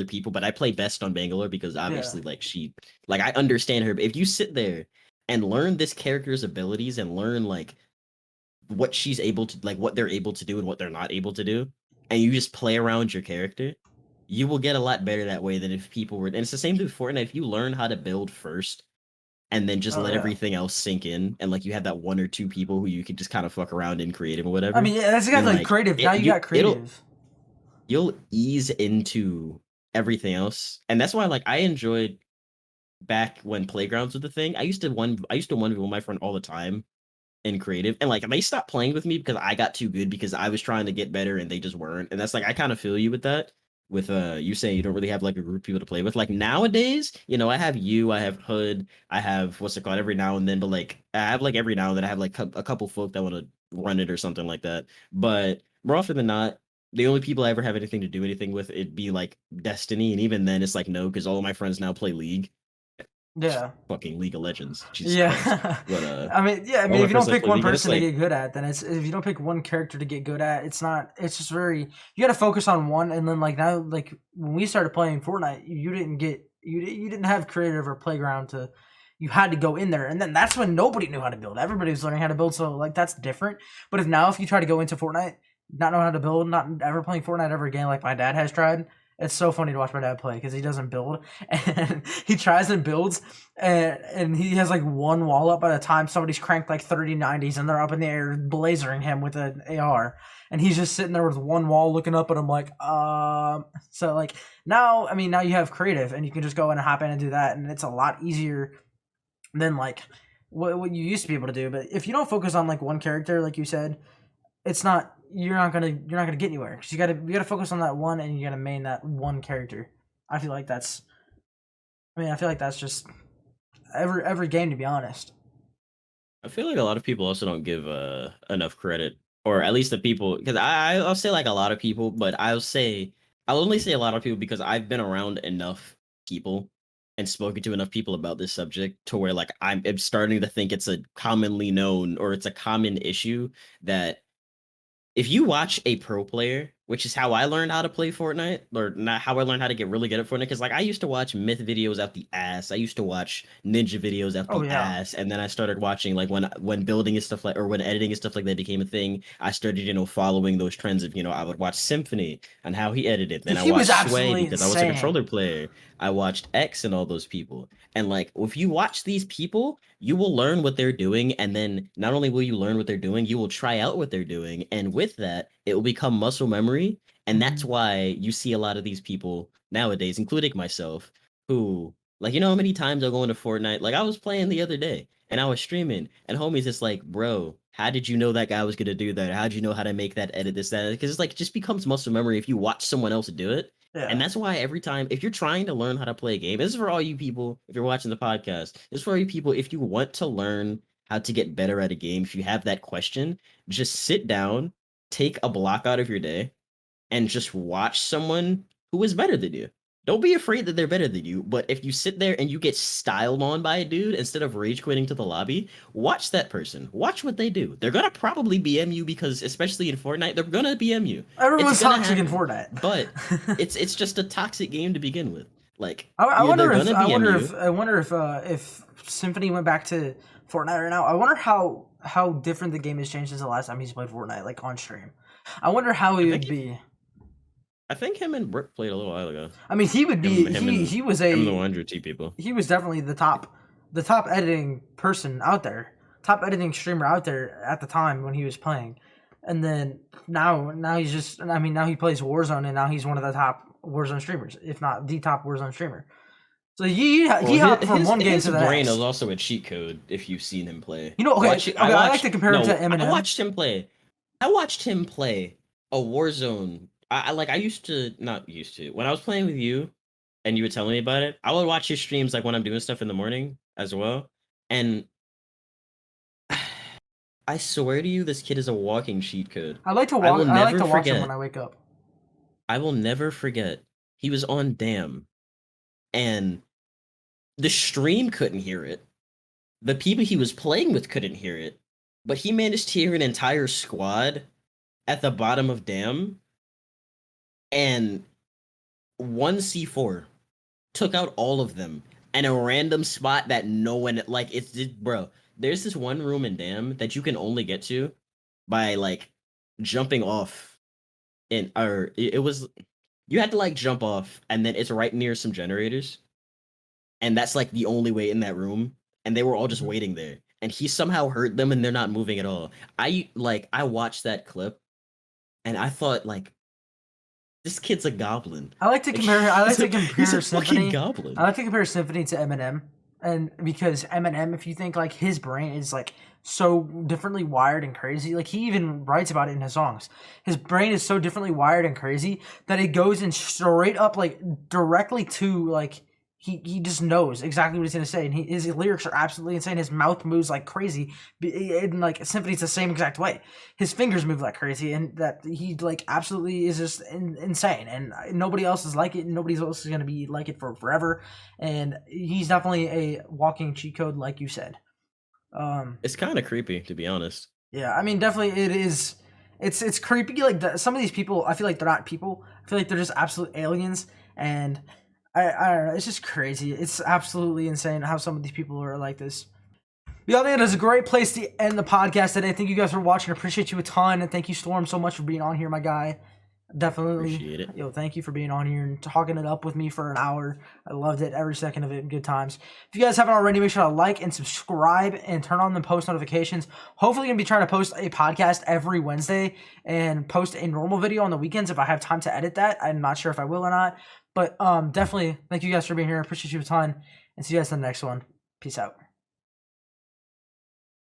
people, but I play best on Bangalore because yeah, obviously, like, I understand her. But if you sit there and learn this character's abilities and learn like what she's able to, like, what they're able to do and what they're not able to do, and you just play around your character, you will get a lot better that way than if people were. And it's the same thing with Fortnite. If you learn how to build first and then just oh let yeah. everything else sink in, and like you have that one or two people who you can just kind of fuck around in creative or I whatever, mean, yeah, that's then exactly like like creative. Now you got it'll creative. you'll ease into everything else. And that's why, like, I enjoyed back when playgrounds was the thing. I used to one with my friend all the time in creative, and like they stopped playing with me because I got too good because I was trying to get better and they just weren't. And that's like, I kind of feel you with that. With you saying you don't really have like a group of people to play with. Like nowadays, I have you, I have Hood, I have what's it called every now and then, but like I have like every now and then I have like a couple folk that want to run it or something like that. But more often than not, the only people I ever have anything to do anything with, it'd be like Destiny, and even then it's like no, because all of my friends now play League. Yeah. Fucking League of Legends, Jesus Christ. Yeah. But I mean, yeah, I all mean, my if you don't friends like pick play one League, and it's person to like, get good at, then if you don't pick one character to get good at, it's not, it's just very, you got to focus on one. And then, like, now, like, when we started playing Fortnite, you didn't have creative or playground to, you had to go in there. And then that's when nobody knew how to build. Everybody was learning how to build. So, like, that's different. But if you try to go into Fortnite, not know how to build, not ever playing Fortnite ever again, like my dad has tried, It's so funny to watch my dad play because he doesn't build, and he tries and builds, and he has like one wall up by the time somebody's cranked like 30-90s and they're up in the air lasering him with an AR, and he's just sitting there with one wall looking up at him like, So like now, I mean, now you have creative and you can just go and hop in and do that, and it's a lot easier than like what you used to be able to do. But if you don't focus on like one character, like you said, it's not you're not gonna get anywhere because you gotta focus on that one and you gotta main that one character. I feel like that's just every game, to be honest. I feel like a lot of people also don't give enough credit, or at least the people, because I'll say like a lot of people, but I'll only say a lot of people because I've been around enough people and spoken to enough people about this subject to where like I'm starting to think it's a commonly known, or it's a common issue, that if you watch a pro player, which is how I learned how to play Fortnite, or not how I learned how to get really good at Fortnite, because like I used to watch myth videos out the ass. I used to watch ninja videos out Oh the yeah. ass, and then I started watching like when building and stuff like, or when editing and stuff like that became a thing. I started following those trends of I would watch Symphony and how he edited. Then I He was watched Sway absolutely because I was a insane. controller player. I watched X and all those people. And like if you watch these people, you will learn what they're doing, and then not only will you learn what they're doing, you will try out what they're doing, and with that, it will become muscle memory. And that's why you see a lot of these people nowadays, including myself, who like how many times I'll go into Fortnite. Like I was playing the other day and I was streaming, and homie's just like, bro, how did you know that guy was gonna do that? How'd you know how to make that edit, this, that? Because it's like it just becomes muscle memory if you watch someone else do it. Yeah. And that's why every time, if you're trying to learn how to play a game, this is for all you people, if you're watching the podcast, this is for all you people, if you want to learn how to get better at a game, if you have that question, just sit down, take a block out of your day, and just watch someone who is better than you. Don't be afraid that they're better than you, but if you sit there and you get styled on by a dude instead of rage quitting to the lobby, watch that person. Watch what they do. They're gonna probably BM you because, especially in Fortnite, they're gonna BM you. Everyone's toxic in happen, Fortnite, but it's just a toxic game to begin with. Like I wonder if Symphony went back to Fortnite right now. I wonder how different the game has changed since the last time he's played Fortnite, like on stream. I wonder how he would be. I think him and Brick played a little while ago. I mean, he would be. He was the 100T people. He was definitely the top editing person out there, top editing streamer out there at the time when he was playing, and then now he's just. I mean, now he plays Warzone, and now he's one of the top Warzone streamers, if not the top Warzone streamer. So he hopped from one game to the next. His brain is also a cheat code if you've seen him play. I like to compare him to Eminem. I watched him play a Warzone. I used to, not used to, when I was playing with you and you were telling me about it, I would watch his streams like when I'm doing stuff in the morning as well. And I swear to you, this kid is a walking cheat code. I like to watch him when I wake up. I will never forget. He was on Damn, and the stream couldn't hear it. The people he was playing with couldn't hear it, but he managed to hear an entire squad at the bottom of Damn. And one C4 took out all of them in a random spot that no one, like, bro, there's this one room in Damn that you can only get to by like jumping off, you had to like jump off, and then it's right near some generators, and that's like the only way in that room, and they were all just waiting there, and he somehow heard them and they're not moving at all. I watched that clip and I thought, like, this kid's a goblin. I like to compare Symphony. Goblin. I like to compare Symphony to Eminem, and because Eminem, if you think like his brain is like so differently wired and crazy, like he even writes about it in his songs. His brain is so differently wired and crazy that it goes in straight up, like directly to like he just knows exactly what he's gonna say, and his lyrics are absolutely insane. His mouth moves like crazy, and like Symphony's the same exact way. His fingers move like crazy, and that he like absolutely is just insane. And nobody else is like it, and nobody else is gonna be like it for forever. And he's definitely a walking cheat code, like you said. It's kind of creepy, to be honest. Yeah, I mean, definitely it is. It's creepy. Like some of these people, I feel like they're not people. I feel like they're just absolute aliens, and I don't know. It's just crazy. It's absolutely insane how some of these people are like this. But I think that is a great place to end the podcast today. Thank you guys for watching. I appreciate you a ton, and thank you, Storm, so much for being on here, my guy. Definitely. Appreciate it. Yo, thank you for being on here and talking it up with me for an hour. I loved it, every second of it. Good times. If you guys haven't already, make sure to like and subscribe and turn on the post notifications. Hopefully, gonna be trying to post a podcast every Wednesday and post a normal video on the weekends if I have time to edit that. I'm not sure if I will or not, but definitely thank you guys for being here. I appreciate you a ton, and see you guys in the next one. Peace out.